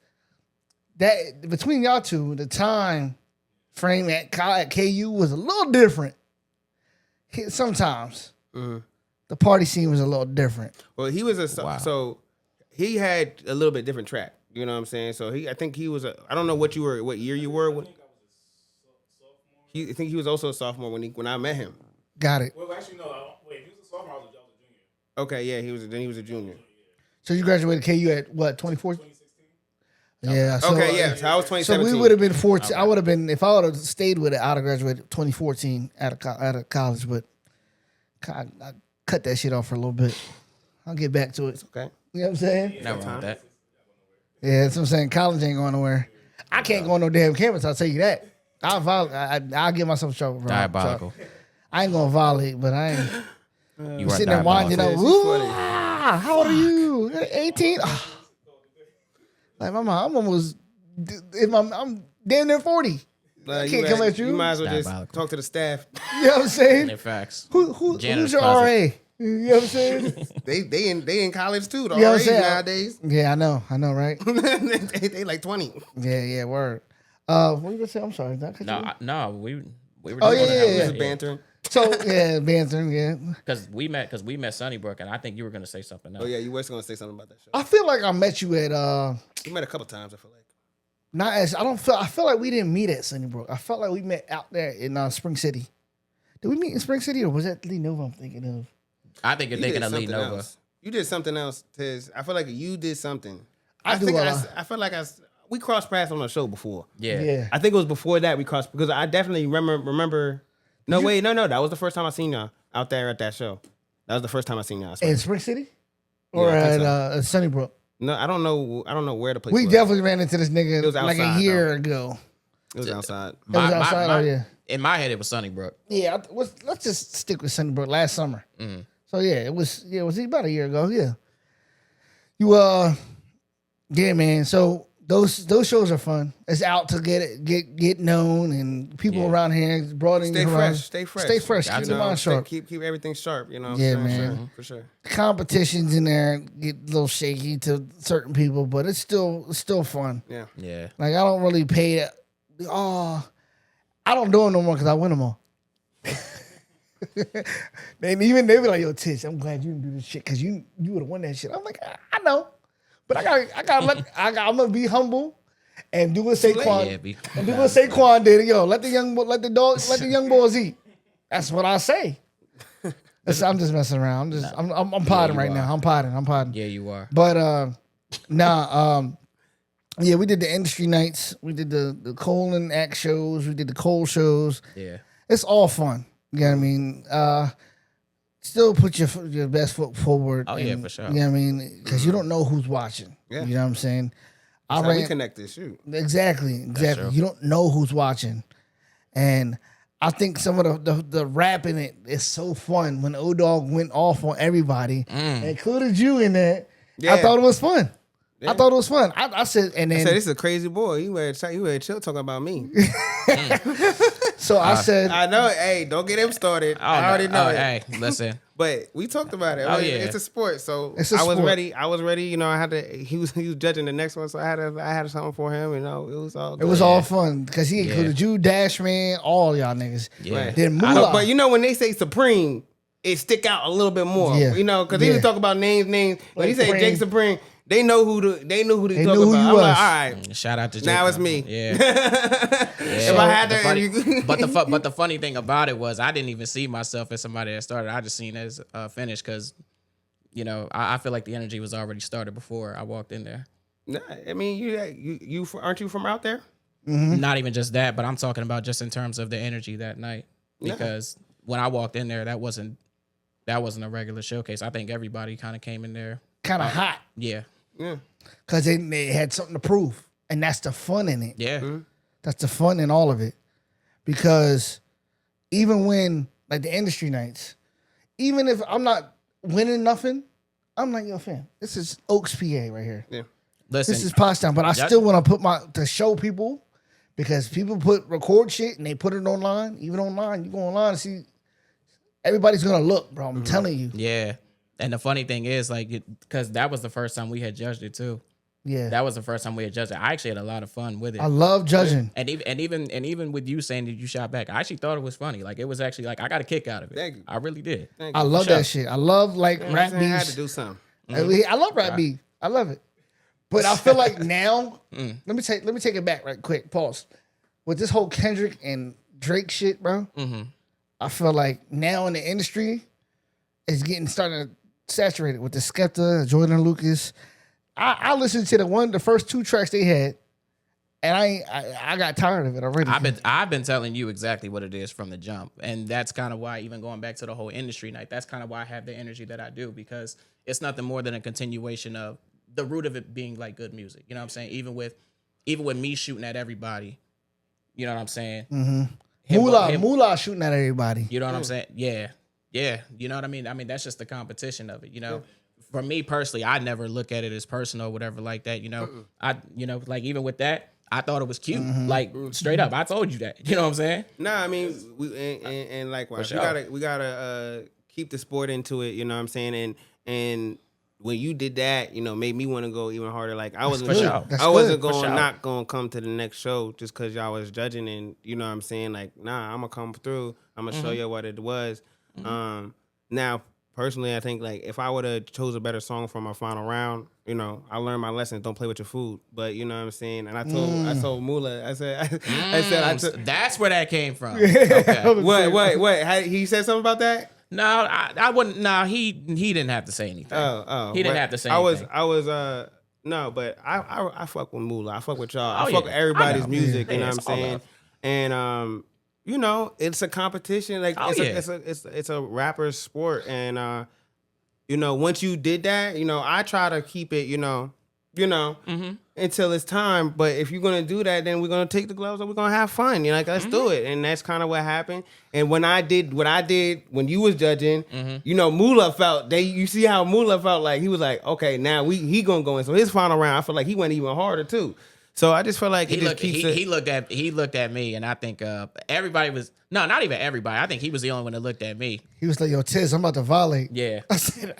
that between y'all two, the time frame at KU was a little different. Sometimes the party scene was a little different. Well, he was Wow. so he had a little bit different track. You know what I'm saying? So I think he was I don't know what year you were. I think he was also a sophomore when I met him. Got it. Well, actually, no. Wait, he was a sophomore. I was a junior. Okay, yeah, he was a junior. So you graduated KU at what? 2014. 2016. Yeah. So, Okay, yeah. So I was So 2017. we would have been 14. I would have been if I would have stayed with it. I'd have graduated 2014 out of college, but I cut that shit off for a little bit. I'll get back to it. Okay. You know what I'm saying? Never wrong with that. Yeah, that's what I'm saying. College ain't going nowhere. I can't go on no damn campus. I'll tell you that. I'll give myself trouble. Bro. Diabolical. So, I ain't gonna violate, but I ain't You are sitting there winding diabolical. up. she's Ooh, funny. how old are you? 18. Ah. Like I'm almost. I'm damn near 40. I can't come at you. You might as well just Diabolical. talk to the staff. You know what I'm saying? They're facts. Who's Janitor's your closet. RA? You know what I'm saying? They in college too. The You know what I'm RAs saying? nowadays. Yeah, I know, right? they like 20. Yeah, word. What were you gonna say? I'm sorry. Did I cut you No, off? we were. Oh, just yeah, gonna- yeah, Just bantering. So yeah, bantering. Yeah, Because we met Sunnybrook, and I think you were gonna say something else. Oh yeah, you were gonna say something about that show. I feel like I met you at We met a couple times. I feel like. not as I feel like we didn't meet at Sunnybrook. I felt like we met out there in Spring City. Did we meet in Spring City or was that Lee Nova I'm thinking of? I think you're You thinking did of Lee something Nova. else. You did something else, Tiz. I feel like you did something. I do think a lot. I feel like we crossed paths on a show before. Yeah. I think it was before that we crossed because I definitely remember. No, wait, no. That was the first time I seen y'all out there at that show. That was the first time I seen y'all. I swear. In Spring City? Or Yeah, I think at Sunnybrook? No, I don't know where the place We was. definitely ran into this nigga was like a outside, year ago. It was outside. It was outside, oh, yeah. In my head, it was Sunnybrook. Yeah, let's just stick with Sunnybrook last summer. So yeah, it was about a year ago. Yeah, yeah, man. So those shows are fun. It's out to get known and people Yeah. around here broadening Stay your horizon. fresh. Stay fresh. Got Keep to. your mind sharp. Keep everything sharp. You know. What Yeah, I'm saying? man. For sure. Competitions in there get a little shaky to certain people, but it's still fun. Yeah. Yeah. Like I don't really pay. I don't do it no more because I win them all. And even they be like, "Yo, Tish, I'm glad you didn't do this shit because you would have won that shit." I'm like, I know, but I'm gonna be humble and do what Saquon Yeah, and do what Saquon did. Yo, let the young boys eat. That's what I say. I'm just messing around. I'm potting right now. I'm potting. Yeah, you are. But yeah, we did the industry nights. We did the Cole and Act shows. We did the Cole shows. Yeah. It's all fun. You know what I mean? Still put your best foot forward. Oh, yeah, and- for sure. You know what I mean? Because you don't know who's watching. Yeah. You know what I'm saying? That's how we connected. Shoot. Exactly. true. You don't know who's watching. And I think some of the rap in it is so fun when O-Dog went off on everybody, included you in that. Yeah. I thought it was fun. I thought it was fun. I said, and I then said, this is a crazy boy. You better chill talking about me. so I said, I know. Hey, don't get him started. I already know it. Hey, listen. But we talked about it. Oh, I mean, yeah. It's a sport, so It's a I was sport. ready. I was ready. You know, I had to. He was judging the next one, so I had something for him. You know, it was all. it was good. all fun because he included you, Dash Man, all y'all niggas. Yeah. Then I Moolah. don't- But you know, when they say supreme, it stick out a little bit more. Yeah. You know, because he was Yeah. talking about names. When Like he said Supreme. Jake Supreme, they know who they They talking knew who about. you I'm was. like, all right. Shout out to Now Jake it's me. Thompson. Yeah. If I had The to, funny- but the funny thing about it was I didn't even see myself as somebody that started. I just seen it as finished because, you know, I feel like the energy was already started before I walked in there. nah, I mean, you aren't you from out there? Not even just that, but I'm talking about just in terms of the energy that night. Yeah. Because when I walked in there, that wasn't a regular showcase. I think everybody kind of came in there. Kind of hot Yeah. Yeah. because they had something to prove, and that's the fun in it. Yeah. That's the fun in all of it. Because even when, like the industry nights, even if I'm not winning nothing, I'm like, yo, fam, this is Oaks, PA right here. Yeah. Listen, This is Pottstown. But I That- still want to to show people, because people record shit and they put it online. Even online, you go online and see, everybody's going to look, bro. I'm telling you. yeah. And the funny thing is, like, because that was the first time we had judged it too. Yeah. That was the first time we had judged it. I actually had a lot of fun with it. I love judging. And even with you saying that you shot back, I actually thought it was funny. Like, it was actually like I got a kick out of it. Thank you. I really did. Thank I you. love sure. that shit. I love like I'm rap saying I had to beats. do something. I love rap beat. I love it. But I feel like now, let me take it back right quick. Pause. With this whole Kendrick and Drake shit, bro. I feel like now in the industry, it's starting to saturate it with the Skepta, Jordan Lucas. I listened to the first 2 tracks they had, and I got tired of it already. I've been telling you exactly what it is from the jump, and that's kind of why, even going back to the whole industry night, that's kind of why I have the energy that I do, because it's nothing more than a continuation of the root of it being like good music. You know what I'm saying? Even with me shooting at everybody, you know what I'm saying? Moolah shooting at everybody. You know what I'm saying? Yeah. You know what I mean? I mean, that's just the competition of it, you know? For me personally, I never look at it as personal or whatever like that, you know? Like even with that, I thought it was cute. Like straight up, I told you that. You know what I'm saying? Nah, I mean, and likewise, For sure. we gotta keep the sport into it. You know what I'm saying? And when you did that, you know, made me want to go even harder. Like I wasn't, for sure. That's I wasn't good. For sure. not going to come to the next show just because y'all was judging, and you know what I'm saying? Like, nah, I'm gonna come through. I'm gonna show you what it was. Now, personally, I think like if I would have chose a better song for my final round, you know, I learned my lesson. Don't play with your food. But you know what I'm saying? And I told Mula, I said, That's where that came from. Okay. what? He said something about that? No, I wouldn't. No, he didn't have to say anything. He didn't but have to say I anything. no, but I fuck with Mula. I fuck with y'all. Oh, I fuck yeah. with everybody's I know. music. Yeah, You know what I'm it's all saying? love. And you know, it's a competition. Like Oh, it's a rapper's sport. And you know, once you did that, you know, I try to keep it, you know, until it's time. But if you're gonna do that, then we're gonna take the gloves and we're gonna have fun. You know, like let's do it. And that's kind of what happened. And when I did what I did when you was judging, you know, Mula felt you see how Mula felt like he was like, okay, now he gonna go in. So his final round, I feel like he went even harder too. So I just feel like He looked at me, and I think everybody was not even everybody. I think he was the only one that looked at me. He was like, yo, Tiz, I'm about to violate. Yeah, I said,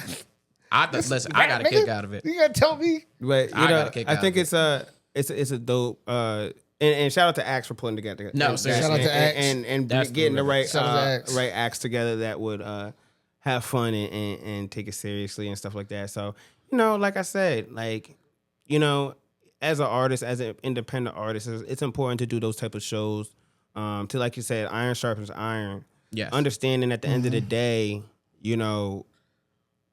listen, I got a nigga, kick out of it. You gotta tell me. But you I got know, a kick I out think of it's a dope. And shout out to Axe for putting together. No, that, seriously. Shout out to Axe. and That's getting the right Shout out to Axe. right acts together that would have fun and take it seriously and stuff like that. So you know, like I said, like you know, as an artist, as an independent artist, it's important to do those type of shows. To like you said, iron sharpens iron. Yes. Understanding at the end of the day, you know,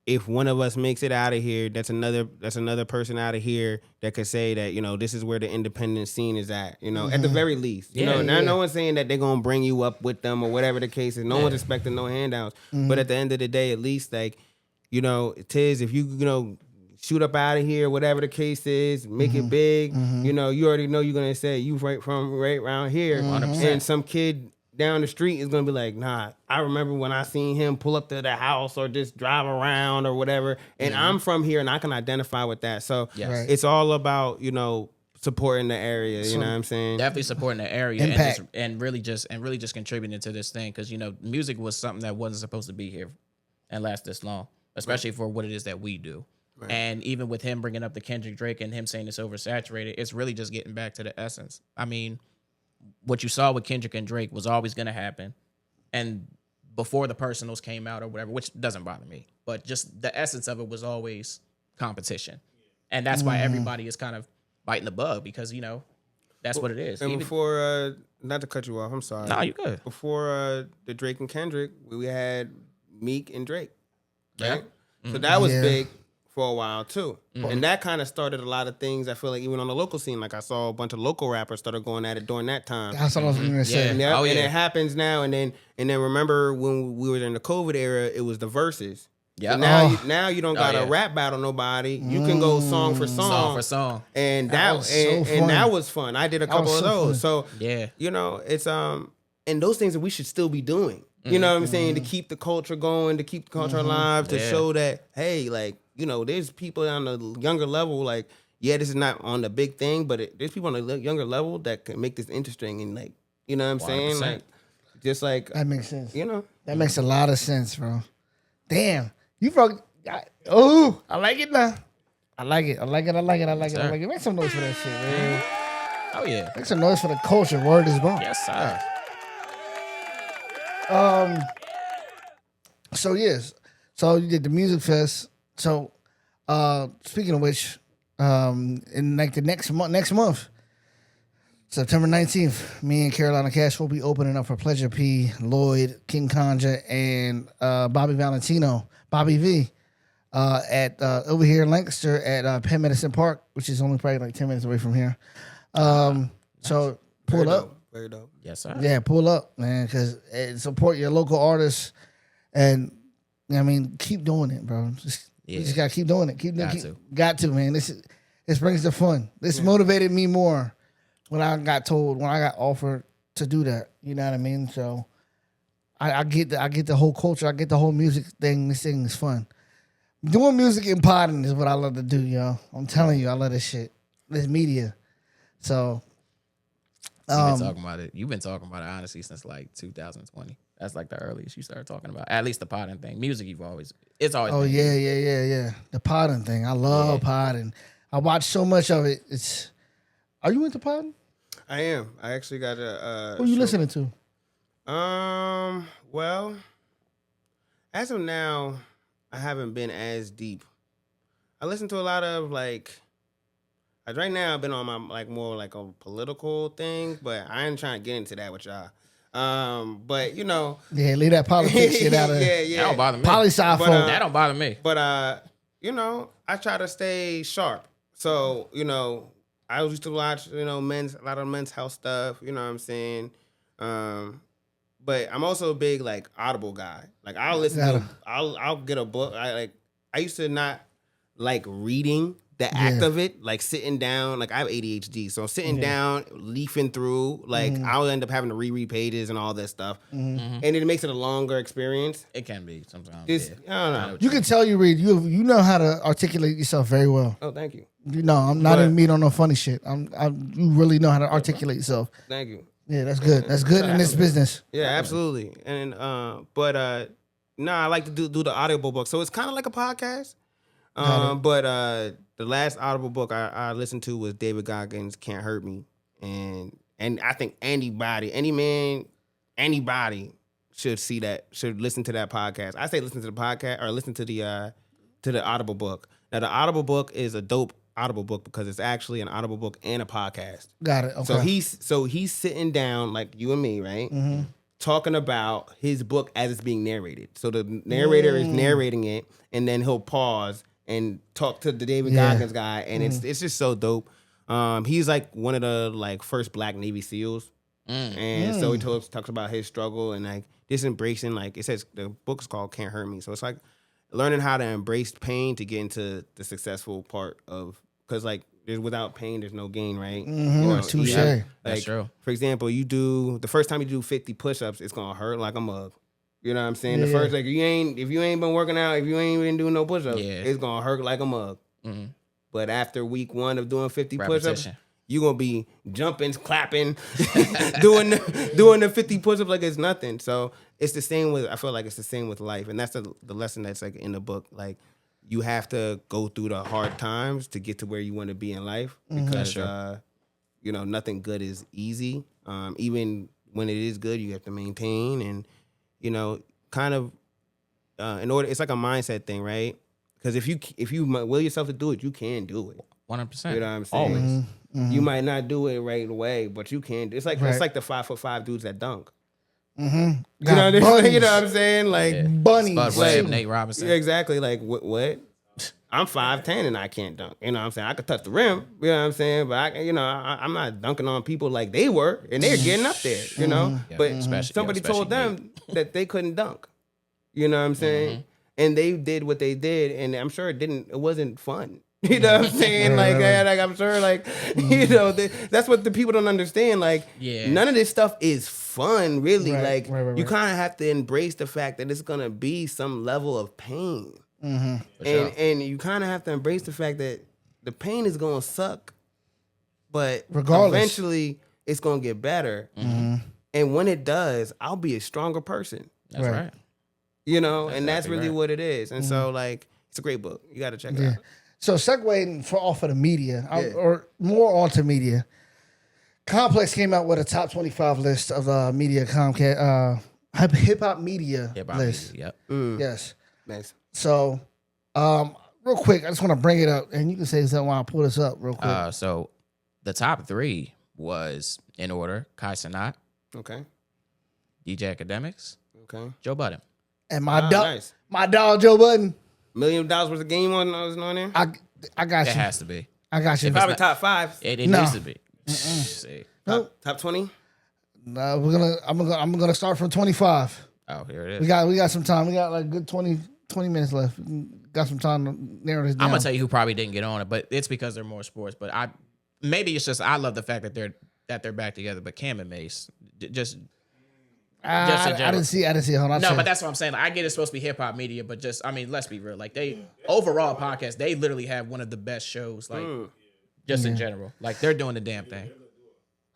if one of us makes it out of here, that's another person out of here that could say that, you know, this is where the independent scene is at, you know, at the very least. You know, now no one's saying that they're gonna bring you up with them or whatever the case is. No one's expecting no handouts. But at the end of the day, at least like, you know, Tiz, if you know, shoot up out of here, whatever the case is, make it big, you know, you already know you're gonna say you right around here. 100%. And some kid down the street is gonna be like, nah, I remember when I seen him pull up to the house or just drive around or whatever. And I'm from here and I can identify with that. So Yes. Right. it's all about, you know, supporting the area. You know what I'm saying? Definitely supporting the area Impact. and really just contributing to this thing, because you know music was something that wasn't supposed to be here and last this long, especially for what it is that we do. And even with him bringing up the Kendrick Drake and him saying it's oversaturated, it's really just getting back to the essence. I mean, what you saw with Kendrick and Drake was always going to happen, and before the personals came out or whatever, which doesn't bother me. But just the essence of it was always competition. And that's why everybody is kind of biting the bug because, you know, that's what it is. And Even- before, not to cut you off, I'm sorry. No, you good. Before the Drake and Kendrick, we had Meek and Drake. Right? Yeah. So that was Yeah. big for a while too. And that kind of started a lot of things. I feel like even on the local scene, like I saw a bunch of local rappers started going at it during that time. That's what I was gonna say. Yeah. Oh, And yeah. it happens now. And then remember when we were in the COVID era, it was the verses. Yeah. So now, Oh. now you don't gotta yeah. rap battle nobody. You can go song for song. Song for song. And That that, was so and fun. that was fun. I did a couple was of so those. So Yeah. you know, it's and those things that we should still be doing. You know what I'm saying? To keep the culture going, to keep the culture alive, to Yeah. show that, hey, like, you know, there's people on the younger level, like, yeah, this is not on the big thing, but there's people on the younger level that can make this interesting and like, you know what I'm saying? 100%. Like, just like, That makes sense. you know. That makes a lot of sense, bro. Damn, you broke. Oh, I like it now. I like it. I like it. I like it. I like it. I Sir. like it. Make some noise for that shit, man. Oh, yeah. Make some noise for the culture. Word is born. Yes, sir. So yes, so you did the music fest. So speaking of which, in like the next month, September 19th, me and Carolina Cash will be opening up for Pleasure P, Lloyd, King Conja, and Bobby Valentino, Bobby V, at over here in Lancaster at Penn Medicine Park, which is only probably like 10 minutes away from here. So pull up. Very dope. Yes, sir. Yeah, pull up, man, because support your local artists, and I mean, keep doing it, bro. You just gotta keep doing it. Got to, man. This brings the fun. This motivated me more when I got offered to do that. You know what I mean? So I get the whole culture. I get the whole music thing. This thing is fun. Doing music and podding is what I love to do, yo. I'm telling you, I love this shit. This media. So. You've been talking about it. You've been talking about it honestly since like 2020. That's like the earliest you started talking about. At least the potting thing. Music, it's always. Oh been yeah. The podding thing. I love podding. I watch so much of it. Are you into podding? I am. I actually got a. Who are you listening to? Well, as of now, I haven't been as deep. I listen to a lot of like right now I've been on my like more like a political thing, but I ain't trying to get into that with y'all. But you know, Yeah, leave that politics shit out of That don't bother me. poli sci But, folk. That don't bother me. But you know, I try to stay sharp. So, you know, I used to watch, you know, a lot of men's health stuff, you know what I'm saying? But I'm also a big like Audible guy. Like I'll listen to I'll get a book. I used to not like reading the act of it, like sitting down, like I have ADHD. So sitting down, leafing through, like I'll end up having to reread pages and all that stuff. And it makes it a longer experience. It can be sometimes. It's, yeah. I don't know. You can tell you read. You know how to articulate yourself very well. Oh, thank you. You know, I'm not But- even meat on no funny shit. You really know how to articulate yourself. Thank you. Yeah, that's good. That's good in this business. Yeah, absolutely. And I like to do the Audible book. So it's kind of like a podcast. But the last Audible book I listened to was David Goggins' Can't Hurt Me. And I think anybody should listen to that podcast. I say listen to the podcast or listen to the Audible book. Now the Audible book is a dope Audible book because it's actually an Audible book and a podcast. Got it. Okay. So he's sitting down like you and me, right? Talking about his book as it's being narrated. So the narrator is narrating it, and then he'll pause and talk to the David Goggins guy, and it's just so dope. He's like one of the like first Black Navy SEALs, and so he talks about his struggle and like just embracing. Like it says, the book is called Can't Hurt Me, so it's like learning how to embrace pain to get into the successful part of. Because like there's without pain, there's no gain, right? You know, Touche. like, That's true. For example, the first time you do 50 push-ups, it's gonna hurt like a mug. You know what I'm saying? The Yeah. first, like if you ain't been working out, if you ain't been doing no push-ups, Yeah. it's gonna hurt like a mug. Mhm. But after week 1 of doing 50 push-ups, Repetition. you're gonna be jumping, clapping, doing the 50 push-ups like it's nothing. So it's the same with, I feel like it's the same with life. And that's the lesson that's like in the book. Like you have to go through the hard times to get to where you want to be in life. Because Sure. you know, nothing good is easy. Even when it is good, you have to maintain and, you know, kind of in order, it's like a mindset thing, right? Because if you will yourself to do it, you can do it. 100%. You know what I'm saying? Always. You might not do it right away, but you can. It's like Right. the 5'5" dudes that dunk. Got You know what I'm saying? bunnies. You know what I'm saying? Like Bunnies. Spud Webb, Like, Nate Robinson. yeah, exactly. Like what? I'm 5'10" and I can't dunk. You know what I'm saying? I could touch the rim. You know what I'm saying? But I'm not dunking on people like they were, and they're getting up there. You know, Yeah, but especially- somebody especially told them that they couldn't dunk. You know what I'm saying? And they did what they did, and I'm sure it wasn't fun. You know what I'm saying? Like I'm sure, like that's what the people don't understand. Like, Yeah. none of this stuff is fun, really. Right, Like, right, right, you right. kind of have to embrace the fact that it's gonna be some level of pain. For sure. And you kind of have to embrace the fact that the pain is gonna suck, but Regardless. eventually it's gonna get better. And when it does, I'll be a stronger person. That's Right. right. You know, and that's exactly really right. what it is. And so, like, it's a great book. You got to check it Yeah. out. So segueing off of the media, Yeah. or more onto media, Complex came out with a top 25 list of media Comcast hip hop media Hip hop list. media, Yep. Mm. Yes. Nice. So, real quick, I just want to bring it up, and you can say something while I pull this up real quick. So the top 3 was in order: Kai Cenat, Okay. DJ Academics, Okay. Joe Budden. And my Ah, dog, nice. my dog Joe Budden, $1 million worth of game on there? I got It you. has to be. I got you. Probably top 5. It No. needs to be. See. Top 20? I'm gonna start from 25. Oh, here it We is. got some time. We got like good 20 minutes left. Got some time to narrow this down. I'm gonna tell you who probably didn't get on it, but it's because they're more sports. But maybe it's just I love the fact that they're back together. But Cam and Mace, just I didn't see. Hold on. no, but that's what I'm saying. Like, I get it's supposed to be hip hop media, but just let's be real. Like they overall podcast, they literally have one of the best shows. Like just in general, like they're doing the damn thing.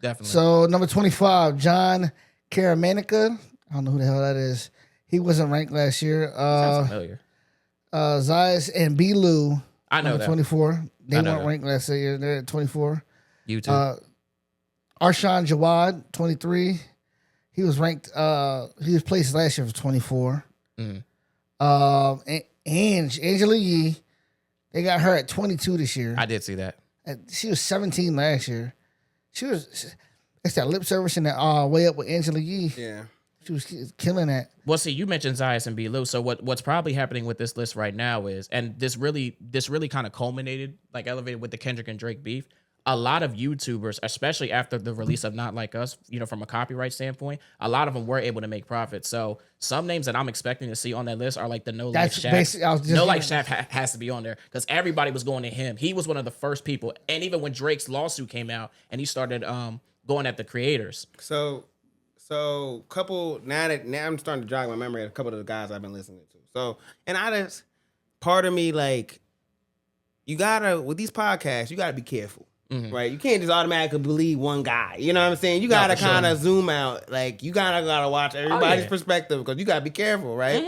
Definitely. So number 25, John Caramanica. I don't know who the hell that is. He wasn't ranked last year. Sounds familiar. Zayas and B. Lou. I know number that. 24. They I know weren't that. ranked last year. They're at 24. YouTube. Arshawn Jawad, 23. He was ranked. He was placed last year for 24. Angela Yee, they got her at 22 this year. I did see that. She was 17 last year. It's that lip service and that way up with Angela Yee. Yeah. She was killing that. Well, see, you mentioned Zayas and B. Lou. So what's probably happening with this list right now is, and this really kind of culminated, like elevated with the Kendrick and Drake beef. A lot of YouTubers, especially after the release of Not Like Us, from a copyright standpoint, a lot of them were able to make profits. So some names that I'm expecting to see on that list are like the No Life That's Shaft. basically- I was just No Life gonna- Shaft has to be on there because everybody was going to him. He was one of the first people, and even when Drake's lawsuit came out and he started going at the creators. So couple now I'm starting to jog my memory of a couple of the guys I've been listening to. So, and I just part of me like you gotta with these podcasts, you gotta be careful. Right? You can't just automatically believe one guy. You know what I'm saying? You gotta for sure. kind of zoom out. Like you gotta watch everybody's yeah. perspective because you gotta be careful, right?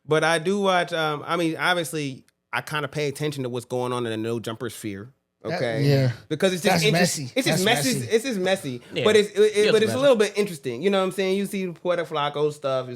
But I do watch obviously I kind of pay attention to what's going on in the No Jumper sphere. Okay. Yeah. Because it's just That's interesting. messy. It's just That's messy. messy. It's just messy. Yeah. But it's Feels a messy. little bit interesting. You know what I'm saying? You see Puerto Flacco stuff. You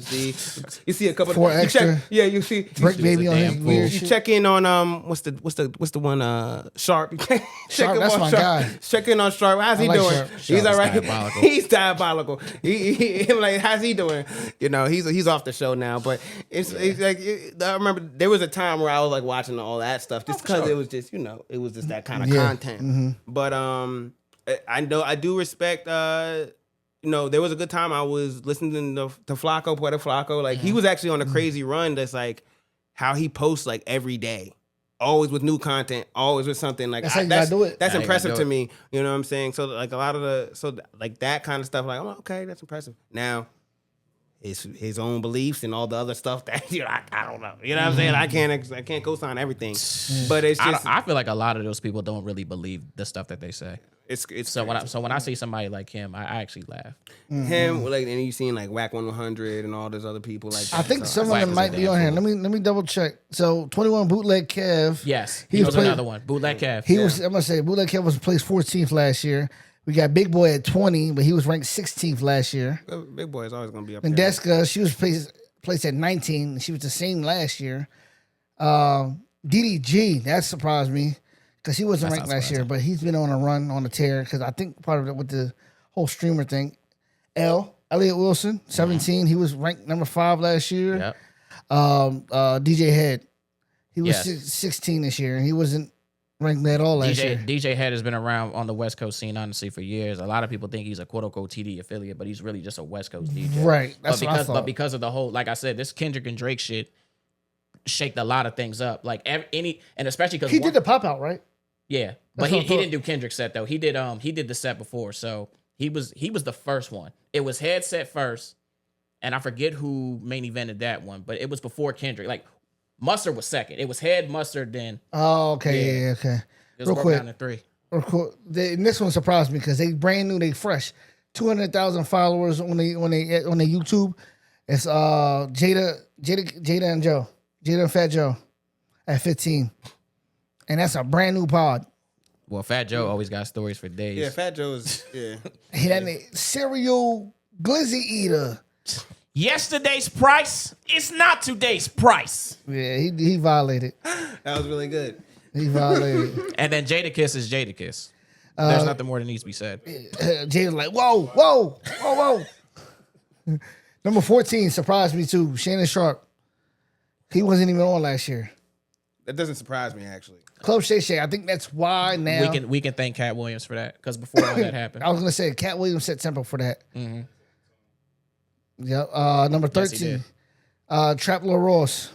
see a couple. Four you extra. check, yeah, you see. Brick was Baby a on his damn weird You shit. check in on what's the one Sharp. You check Sharp, in that's on my Sharp. guy. Check in on Sharp. How's he like doing? Sharp. He's Sharp all is right. diabolical. He's diabolical. He like how's he doing? He's off the show now. But it's like I remember there was a time where I was like watching all that stuff just because it was just it was just that kind of Yeah. content. But I know I do respect. There was a good time I was listening to Flacco, Puerto Flacco. Like he was actually on a crazy run. That's like how he posts like every day, always with new content, always with something. Like That's how you gotta do it. That's How you impressive gotta to do me. You know what I'm saying? So like a lot of like that kind of stuff. Like I'm like, okay, that's impressive. Now. His own beliefs and all the other stuff that I don't know. You know what I'm saying? I can't co-sign everything, but it's just I feel like a lot of those people don't really believe the stuff that they say. it's So when I see somebody like him, I actually laugh. him like and you seen like Whack 100 and all those other people like that. I think So some of Whack them is might a be damn on here. fool. Let me double check. So 21 Bootleg Kev. Yes, He he was was playing- another one. Bootleg Kev. He was. I'm gonna say Bootleg Kev was placed 14th last year. We got Big Boy at 20, but he was ranked 16th last year. Big Boy is always gonna be up And there. Deska, she was placed placed at 19. She was the same last year. DDG, that surprised me because he wasn't That's ranked not last year, but he's been on a run, on a tear because I think part of it with the whole streamer thing. Elliot Wilson, 17. He was ranked number 5 last year. Yep. DJ Head, he was Yes. 16 this year, and he wasn't ranked at all last year. DJ Head has been around on the West Coast scene, honestly, for years. A lot of people think he's a quote-unquote TD affiliate, but he's really just a West Coast DJ. Right, that's what I but thought. because of the whole, like I said, this Kendrick and Drake shit shaked a lot of things up. Like and especially because He did the pop out, right? yeah, but That's he what I thought. didn't do Kendrick's set though. He did the set before, so he was the first one. It was Head set first, and I forget who main evented that one, but it was before Kendrick. Like Mustard was second. It was Head, Mustard, then Oh, okay, Yeah. yeah, okay. it was Real broke quick. down to 3. And this one surprised me because they brand new, they fresh, 200,000 followers on the YouTube. It's Jada and Joe, Jada and Fat Joe, at 15, and that's a brand new pod. Well, Fat Joe always got stories for days. Yeah, Fat Joe's. Yeah, He that cereal glizzy eater. Yesterday's price is not today's price. Yeah, he violated. that was really good. He violated. And then Jadakiss is Jadakiss. There's nothing more that needs to be said. Jada's like, whoa. Number 14 surprised me too. Shannon Sharp. He wasn't even on last year. That doesn't surprise me actually. Club Shay Shay. I think that's why now. We can thank Cat Williams for that because before all that happened, I was gonna say Cat Williams set tempo for that. Yep. Number Yes, he 13. Trap Lil Ross.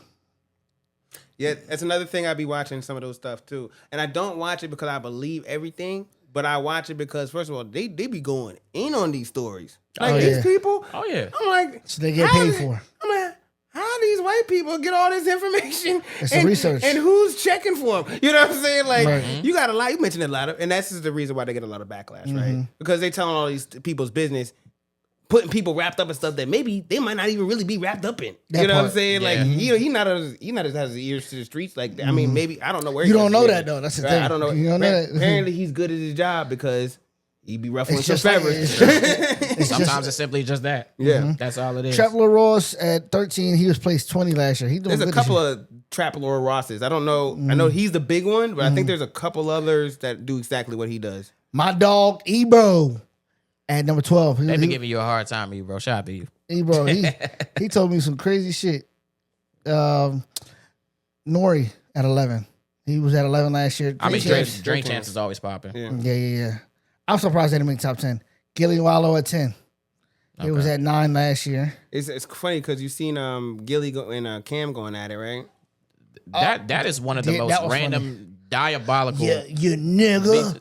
Yeah, that's another thing I be watching some of those stuff too. And I don't watch it because I believe everything, but I watch it because first of all, they be going in on these stories. Like Oh, these yeah. people. Oh, yeah. I'm like, So they get how paid is- for. I'm like, how these white people get all this information? It's the research. And who's checking for them? You know what I'm saying? Like, Right. you got a lot. You mentioned a lot of, and that's just the reason why they get a lot of backlash, Mm-hmm. right? Because they telling all these people's business, putting people wrapped up in stuff that maybe they might not even really be wrapped up in. That You know what I'm part. saying? Like, Yeah. he not as has his ears to the streets. Like, I mean, maybe I don't know where You he don't gets know his that, ears. though. That's the Right, thing. I don't know. You don't know that. Apparently, he's good at his job because he be ruffling It's some just like, feathers. it's sometimes it's simply just that. Yeah. That's all it is. Trap Lil Ross at 13. He was placed 20 last year. He doing There's a good couple this year. of Trap Laura Rosses. I don't know. I know he's the big one, but I think there's a couple others that do exactly what he does. My dog Ebro at number 12. They been giving you a hard time, bro. Shout out to you. Ebro, he told me some crazy shit. Nori at 11. He was at 11 last year. I mean, Great Drink chance. Chance is always popping. Yeah. Yeah. I'm surprised they didn't make top 10. Gilly Wallow at 10. He was at 9 last year. It's funny because you seen Gilly and Cam going at it, right? That is one of the yeah, that most was random, diabolical. Yeah, you nigga.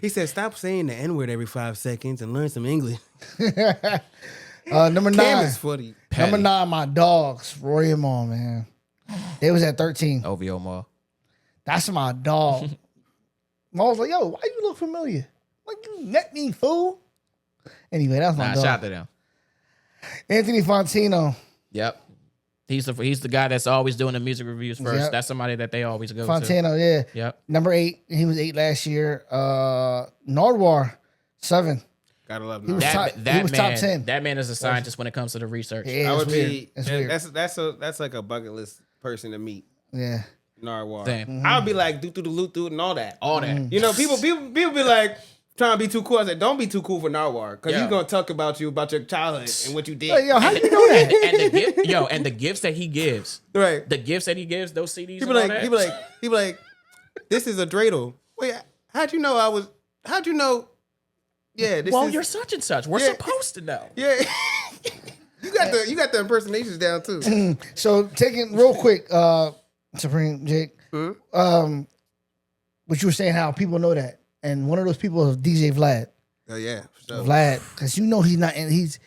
He said, "Stop saying the N word every 5 seconds and learn some English." Number Cam 9. is funny. Number 9, my dogs, Rory and Maul, man. They was at 13. OVO Mall. That's my dog. Maul was like, yo, why you look familiar? Like, you met me, fool. Anyway, that's my Nah, dog. shout out to them. Anthony Fontino. Yep. He's the guy that's always doing the music reviews first. Yep. That's somebody that they always go to. Fontino, yeah. Yep. Number 8. He was 8 last year. Nardwar, 7. Gotta love He him. was top- he was top 10. That man is a scientist when it comes to the research. Yeah, I it's would weird. be. It's weird. That's like a bucket list person to meet. Yeah. Narwhal. Same. I would be like do the loot and all that. All that. You know, people be like trying to be too cool. I said, don't be too cool for Narwhal because Yeah. he's gonna talk about your childhood and what you did. Hey, yo, how you know that? And the gifts that he gives, Right. those CDs. He be like, this is a dreidel. Wait, how'd you know? Yeah, this well, is. you're such and such. We're Yeah. supposed to know. Yeah. you got the impersonations down too. So, taking real quick, Supreme Jake, what you were saying, how people know that. And one of those people is DJ Vlad. Oh yeah, for sure. Vlad, because you know he's not, and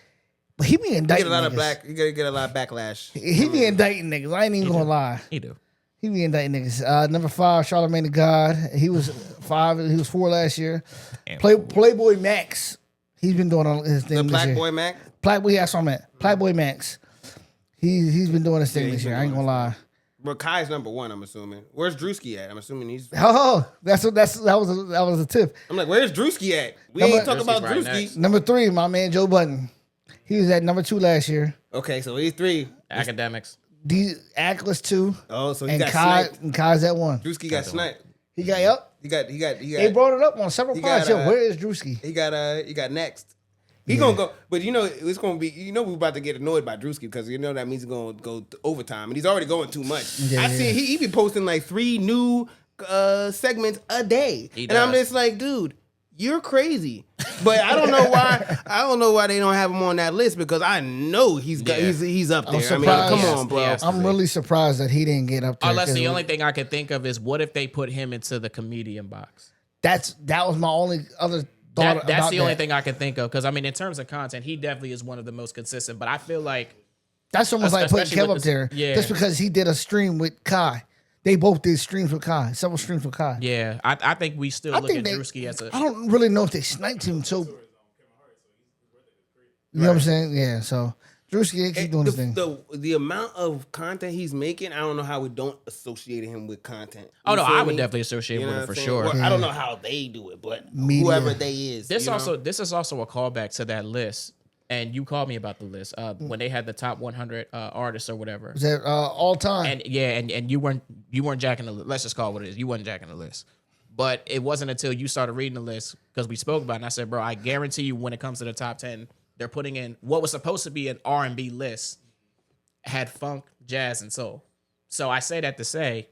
but he be You indicting get a lot of niggas. you gotta get a lot of backlash. He be indicting niggas. I ain't even gonna lie. He do. He be indicting niggas. Number 5, Charlamagne the God. He was 5. He was 4 last year. Playboy Max. He's been doing his thing The this Black year. Boy Mac. Playboy, that's what I'm at. Playboy Max. He's been doing his thing Yeah, this he's year. been I ain't doing gonna lie. But Kai's number 1, I'm assuming. Where's Drewski at? I'm assuming he's. Oh, that was a tip. I'm like, where's Drewski at? We Number- ain't talking about Drewski's right Drewski. next. Number 3, my man Joe Budden. He was at number 2 last year. Okay, so he's 3. Academics. Atlas 2. Oh, so he And got Kai sniped. and Kai's at 1. Drewski got sniped. He got up. He got. They brought it up on several he pods. got, Yo, where is Drewski? He got next. He gonna go, but it's gonna be. We're about to get annoyed by Drewski because that means he's gonna go to overtime, and he's already going too much. Yeah, I see he be posting like 3 new segments a day, He and I'm does. just like, dude, you're crazy. But I don't know why. I don't know why they don't have him on that list because I know he's up there. I mean, surprised. come Yes, on, bro. yes. I'm really surprised that he didn't get up there. Unless 'cause the only thing I could think of is what if they put him into the comedian box? that was my only other thought. That's about the only that. thing I can think of because I mean, in terms of content, he definitely is one of the most consistent. But I feel like That's almost like putting especially Kev with up this- there. yeah. Just because he did a stream with Kai. They both did streams with Kai. Several streams with Kai. yeah, I think we still I look think at they. Drewski as a I don't really know if they sniped him. So you know what I'm saying? Yeah. So Drewski, they keep doing his thing. The amount of content he's making, I don't know how we don't associate him with content. Oh You no, feel I would me? definitely associate You know with it what for I'm saying? sure. Well, I don't know how they do it, but Media. whoever they is. This you know? this is also a callback to that list, and you called me about the list when they had the top 100 artists or whatever. Is that all time? And yeah, and you weren't jacking the list. Let's just call it what it is. You weren't jacking the list. But it wasn't until you started reading the list because we spoke about it, and I said, bro, I guarantee you when it comes to the top 10, they're putting in what was supposed to be an R&B list had funk, jazz, and soul. So I say that to say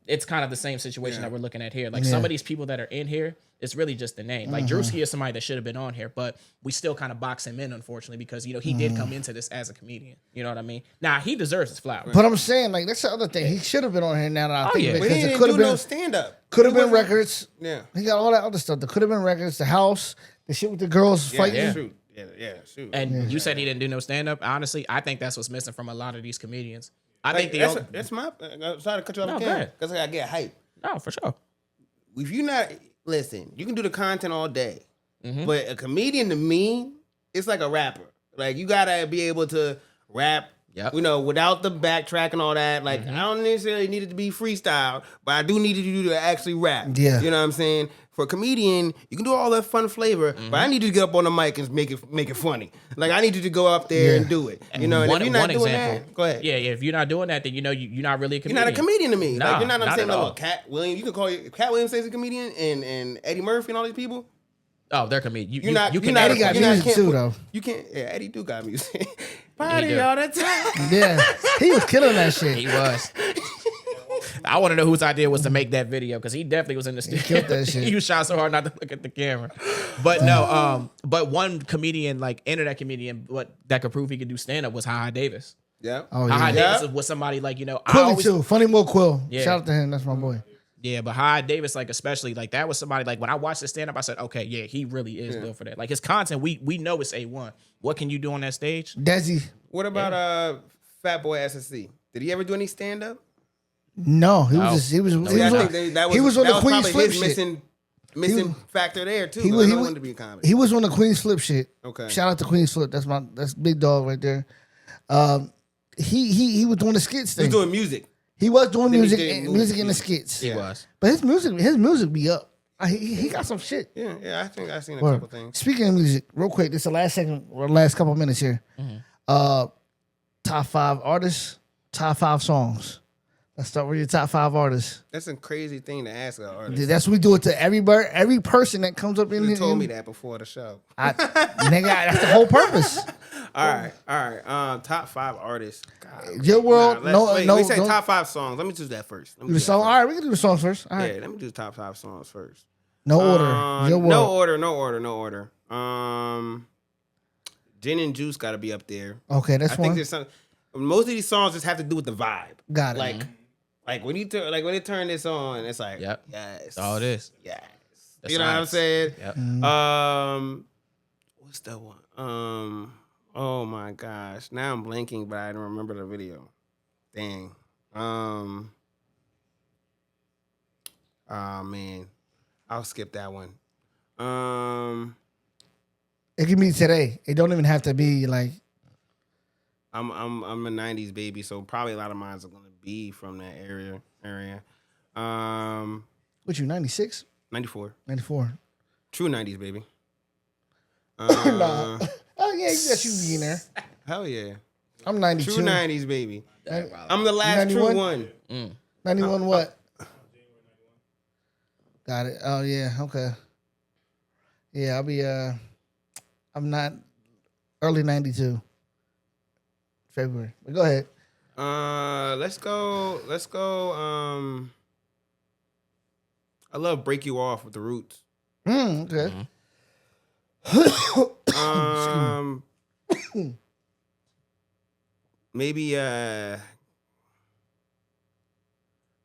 it's kind of the same situation that we're looking at here. Like some of these people that are in here, it's really just the name. Like Drewski is somebody that should have been on here, but we still kind of box him in, unfortunately, because he did come into this as a comedian. You know what I mean? Now he deserves his flowers. But I'm saying, like, that's the other thing. He should have been on here now that I think yeah. of it, But he because it didn't could do have been no stand up. could have been records. Yeah. He got all that other stuff. There could have been records. The house, the shit with the girls fighting. yeah. Shoot. Yeah, shoot. And you said he didn't do no stand up. Honestly, I think that's what's missing from a lot of these comedians. I think the that's my. I'm sorry to cut you off No, go again ahead. because I gotta get hype. no, for sure. If you not listen, you can do the content all day, Mm-hmm. but a comedian to me, it's like a rapper. Like you gotta be able to rap. Yep. Without the backtrack and all that. Like Mm-hmm. I don't necessarily need it to be freestyle, but I do need you to actually rap. Yeah. You know what I'm saying? For a comedian, you can do all that fun flavor, but I need you to get up on the mic and make it funny. Like I need you to go up there Yeah. and do it. You know, and if you're not doing that, go ahead. Yeah, if you're not doing that, then you're not really a You're comedian. not a comedian to me. Nah, Like you're not. I'm not saying at like, all. look, Cat Williams. You can call Cat Williams as a comedian, and Eddie Murphy and all these people. Oh, they're comedian. You're not. You you're can not Eddie got you're not- music can't too, put- though. You can't. Yeah, Eddie do got music. He Party do. all the time. Yeah. He was killing that shit. He was. I want to know whose idea was to make that video because he definitely was in the studio. killed that shit. He was trying so hard not to look at the camera. But no, but one comedian, like internet comedian, that could prove he could do stand up was Ha Davis. Yeah. Oh, Ha yeah. Davis was somebody like I Quilly, always too. Funny Mo Quill. Yeah. Shout out to him. That's my boy. Yeah, but Ha Davis, like especially, like that was somebody like when I watched the stand up, I said, okay, yeah, he really is built for that. Like his content, we know it's A1. What can you do on that stage? Desi. What about Fat Boy SSC? Did he ever do any stand up? No, he was No. just, he was, he I was, think that he was on that the Queen's probably Flip his shit. missing factor there too. He He was- he I was- wanted to be a comedy. He was on the Queen's Flip shit. Okay. Shout out to Queen's Flip. That's big dog right there. He was doing the skits He thing. was doing music. He was doing Then he music, did and, movies. music in the skits. He was. But his music be up. He got some shit. Yeah. I think I've seen a Word. couple things. Speaking of music, real quick, this is the last second or last couple minutes here. Mm-hmm. Top 5 artists, top 5 songs. Let's start with your top 5 artists. That's a crazy thing to ask an artist. That's what we do it to every person that comes up in You here. told me that before the show. Nigga, that's the whole purpose. All right. Top 5 artists. God, Your world, wait, no, we say no. top 5 songs. Let me do that first. Let me Do do the that song. first. All right, we can do the songs first. All right. Yeah, let me do the top 5 songs first. No order. Your world. No order. Gin and Juice got to be up there. Okay, that's I one. think there's some. Most of these songs just have to do with the vibe. Got it. Like when you when they turn this on, it's like Yep. yes, That's all it is. yes. The You know what I'm science. saying? Yep. What's that one? Oh my gosh, now I'm blanking, but I don't remember the video. Dang. Oh man, I'll skip that one. It can be today. It don't even have to be like. I'm a '90s baby, so probably a lot of mine are gonna be from that area. What you 96, 94, 94? true '90s baby. Nah. Oh Yeah, yes, you be in there. Hell yeah. I'm 92. True 90s, baby. That probably- I'm the last true 91? one. 91 what? Got it. Oh yeah, okay. Yeah, I'll be I'm not early 92. February. But go ahead. Let's go. I love Break You Off with the Roots. Okay. Maybe hit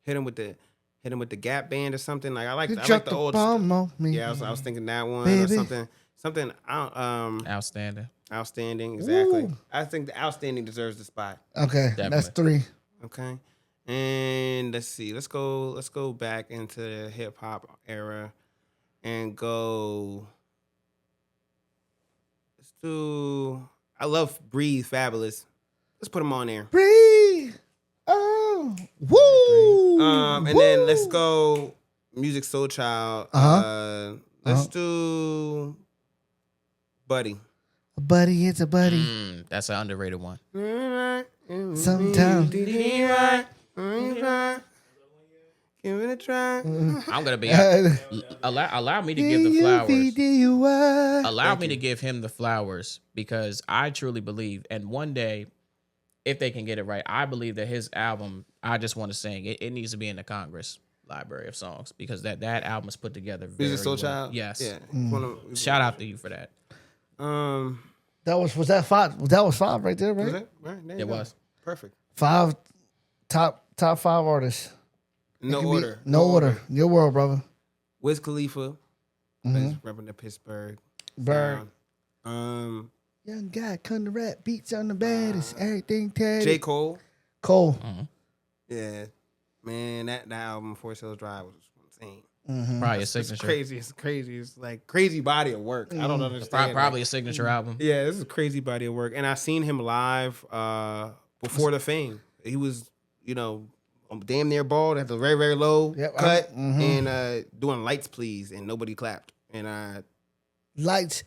him with the Gap Band or something. Like I like the old bomb on me. Yeah, I was thinking that one Baby. or something Outstanding. outstanding. Exactly. Ooh. I think the outstanding deserves the spot. Okay, that's Definitely. 3. Okay. And let's see. Let's go back into the hip hop era and go. Let's do. I love Breathe Fabulous. Let's put them on there. Breathe. Oh, woo. And then let's go Music Soul Child. Let's do Buddy. A buddy, it's a buddy. That's an underrated one. Sometimes. Give it a try. I'm gonna be allow me to give the flowers. Allow me to give him the flowers because I truly believe, and one day, if they can get it right, I believe that his album, I Just Want to Sing, it needs to be in the Congress Library of Songs because that album is put together very Music Soul well. Child. Yes. Yeah. Shout out to you for that. Was that 5? That was 5 right there, right? Was it? Right, there you It go. was. Perfect. 5 top 5 artists. No Could be- order. No order. Your world, brother. Wiz Khalifa. Repping Pittsburgh. Bird. sound. Young guy, come to rap, beats on the baddest, everything tatted. J. Cole. Cole. Yeah. Man, that album, Forest Hills Drive, was insane. Probably a It's signature. crazy. It's crazy. It's like crazy body of work. I don't understand. Probably a signature album. Yeah, this is a crazy body of work. And I seen him live before the fame. He was, damn near bald, at the very, very low Yep, cut, and doing Lights Please, and nobody clapped. And I Lights,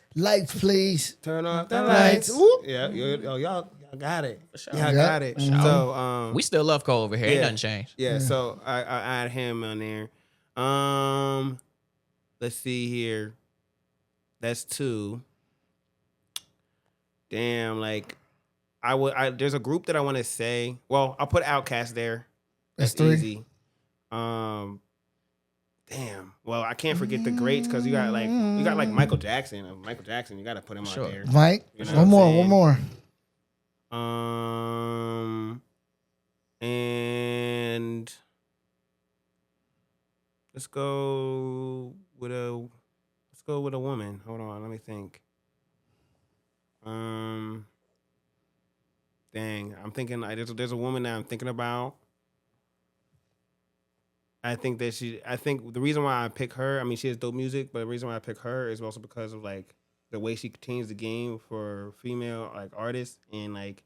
please. turn off the Lights. lights. Whoop. Yeah, y'all got it. sure. Y'all Yeah. got it. So We still love Cole over here. Ain't Yeah. nothing changed. yeah, so I add him on there. Let's see here. That's 2. Damn, like there's a group that I want to say. Well, I'll put Outkast there. That's That's 3. easy. Damn. Well, I can't forget the greats because you got like Michael Jackson. Michael Jackson, you got to put him Sure. out there. Mike. You know One what more. I'm One saying? more. And let's go with a woman. Hold on, let me think. Dang, I'm thinking there's a woman that I'm thinking about. I think the reason why I pick her, I mean, she has dope music, but the reason why I pick her is also because of like the way she changed the game for female like artists and like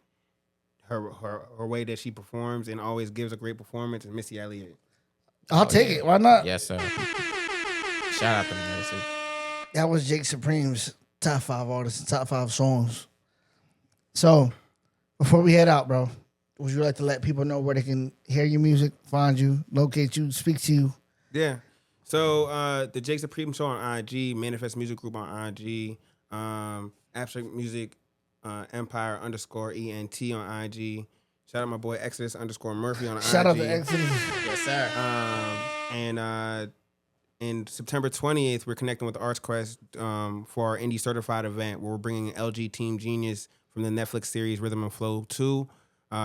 her way that she performs and always gives a great performance is Missy Elliott. I'll take it. Why not? Yes, sir. Shout out to Missy. That was Jake Supreme's top 5 artists and top 5 songs. So, before we head out, bro, would you like to let people know where they can hear your music, find you, locate you, speak to you? Yeah. So the Jake Supreme Show on IG, Manifest Music Group on IG, Abstract Music Empire _ENT on IG. Shout out my boy Exodus _Murphy on IG. Shout out to Exodus. Yes, sir. And in September 28th, we're connecting with Arts Quest for our Indie Certified event where we're bringing LG Team Genius from the Netflix series Rhythm and Flow 2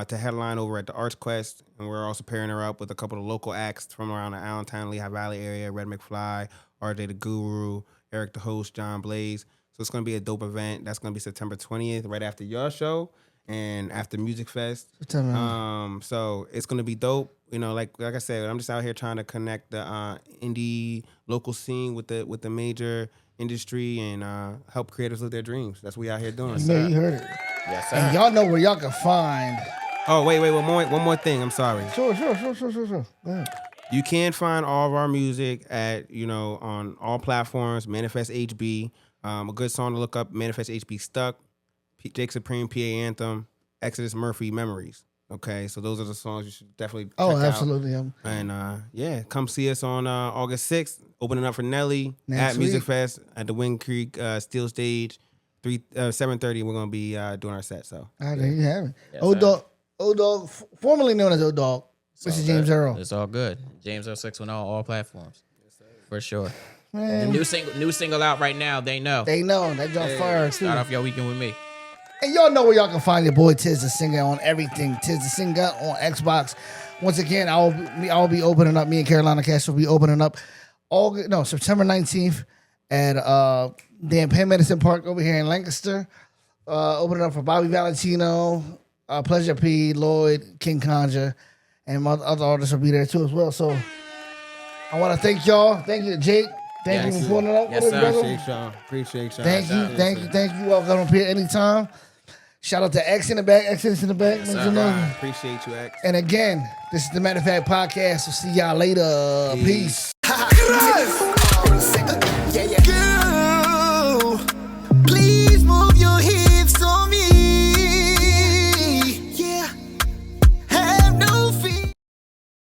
to headline over at the Arts Quest. And we're also pairing her up with a couple of local acts from around the Allentown, Lehigh Valley area, Red McFly, RJ the Guru, Eric the Host, John Blaze. So it's going to be a dope event. That's going to be September 20th, right after your show and after Music Fest. So it's going to be dope. Like I said, I'm just out here trying to connect the indie local scene with the major industry and help creators live their dreams. That's what we out here doing. Yeah, you heard it. Yes, sir. And y'all know where y'all can find. Oh, wait, one more thing. I'm sorry. Sure. Go ahead. You can find all of our music at, on all platforms, Manifest HB. A good song to look up, Manifest HB Stuck. Jake Supreme, PA Anthem, Exodus Murphy, Memories. Okay, so those are the songs you should definitely check Oh, out. absolutely. And yeah, come see us on August 6th, opening up for Nelly Next at Music week. Fest at the Wind Creek Steel Stage. 7:30. We're gonna be doing our set. So There you have it. Yes, Old sir. Dog, formerly known as Old Dog, Mr. James Earl. It's all good. James 06 on all platforms. For sure. The Man, new single out right now, They Know. they know that jump fire too. Start off your weekend with me. And y'all know where y'all can find your boy Tiz the Singer on everything. Tiz the Singer on Xbox. Once again, I'll be opening up. Me and Carolina Cash will be opening up September 19th at Penn Medicine Park over here in Lancaster. Opening up for Bobby Valentino, Pleasure P, Lloyd, King Conjure, and my other artists will be there too as well. So I want to thank y'all. Thank you, Jake. Thank you for pulling it up Yes, with us, sir. brother. appreciate y'all. Thank you. Welcome up here anytime. Shout out to X in the back, Exodus in the back. sir. You know. Appreciate you, X. And again, this is the Matter of Fact podcast. We'll see y'all later. Peace. Yes.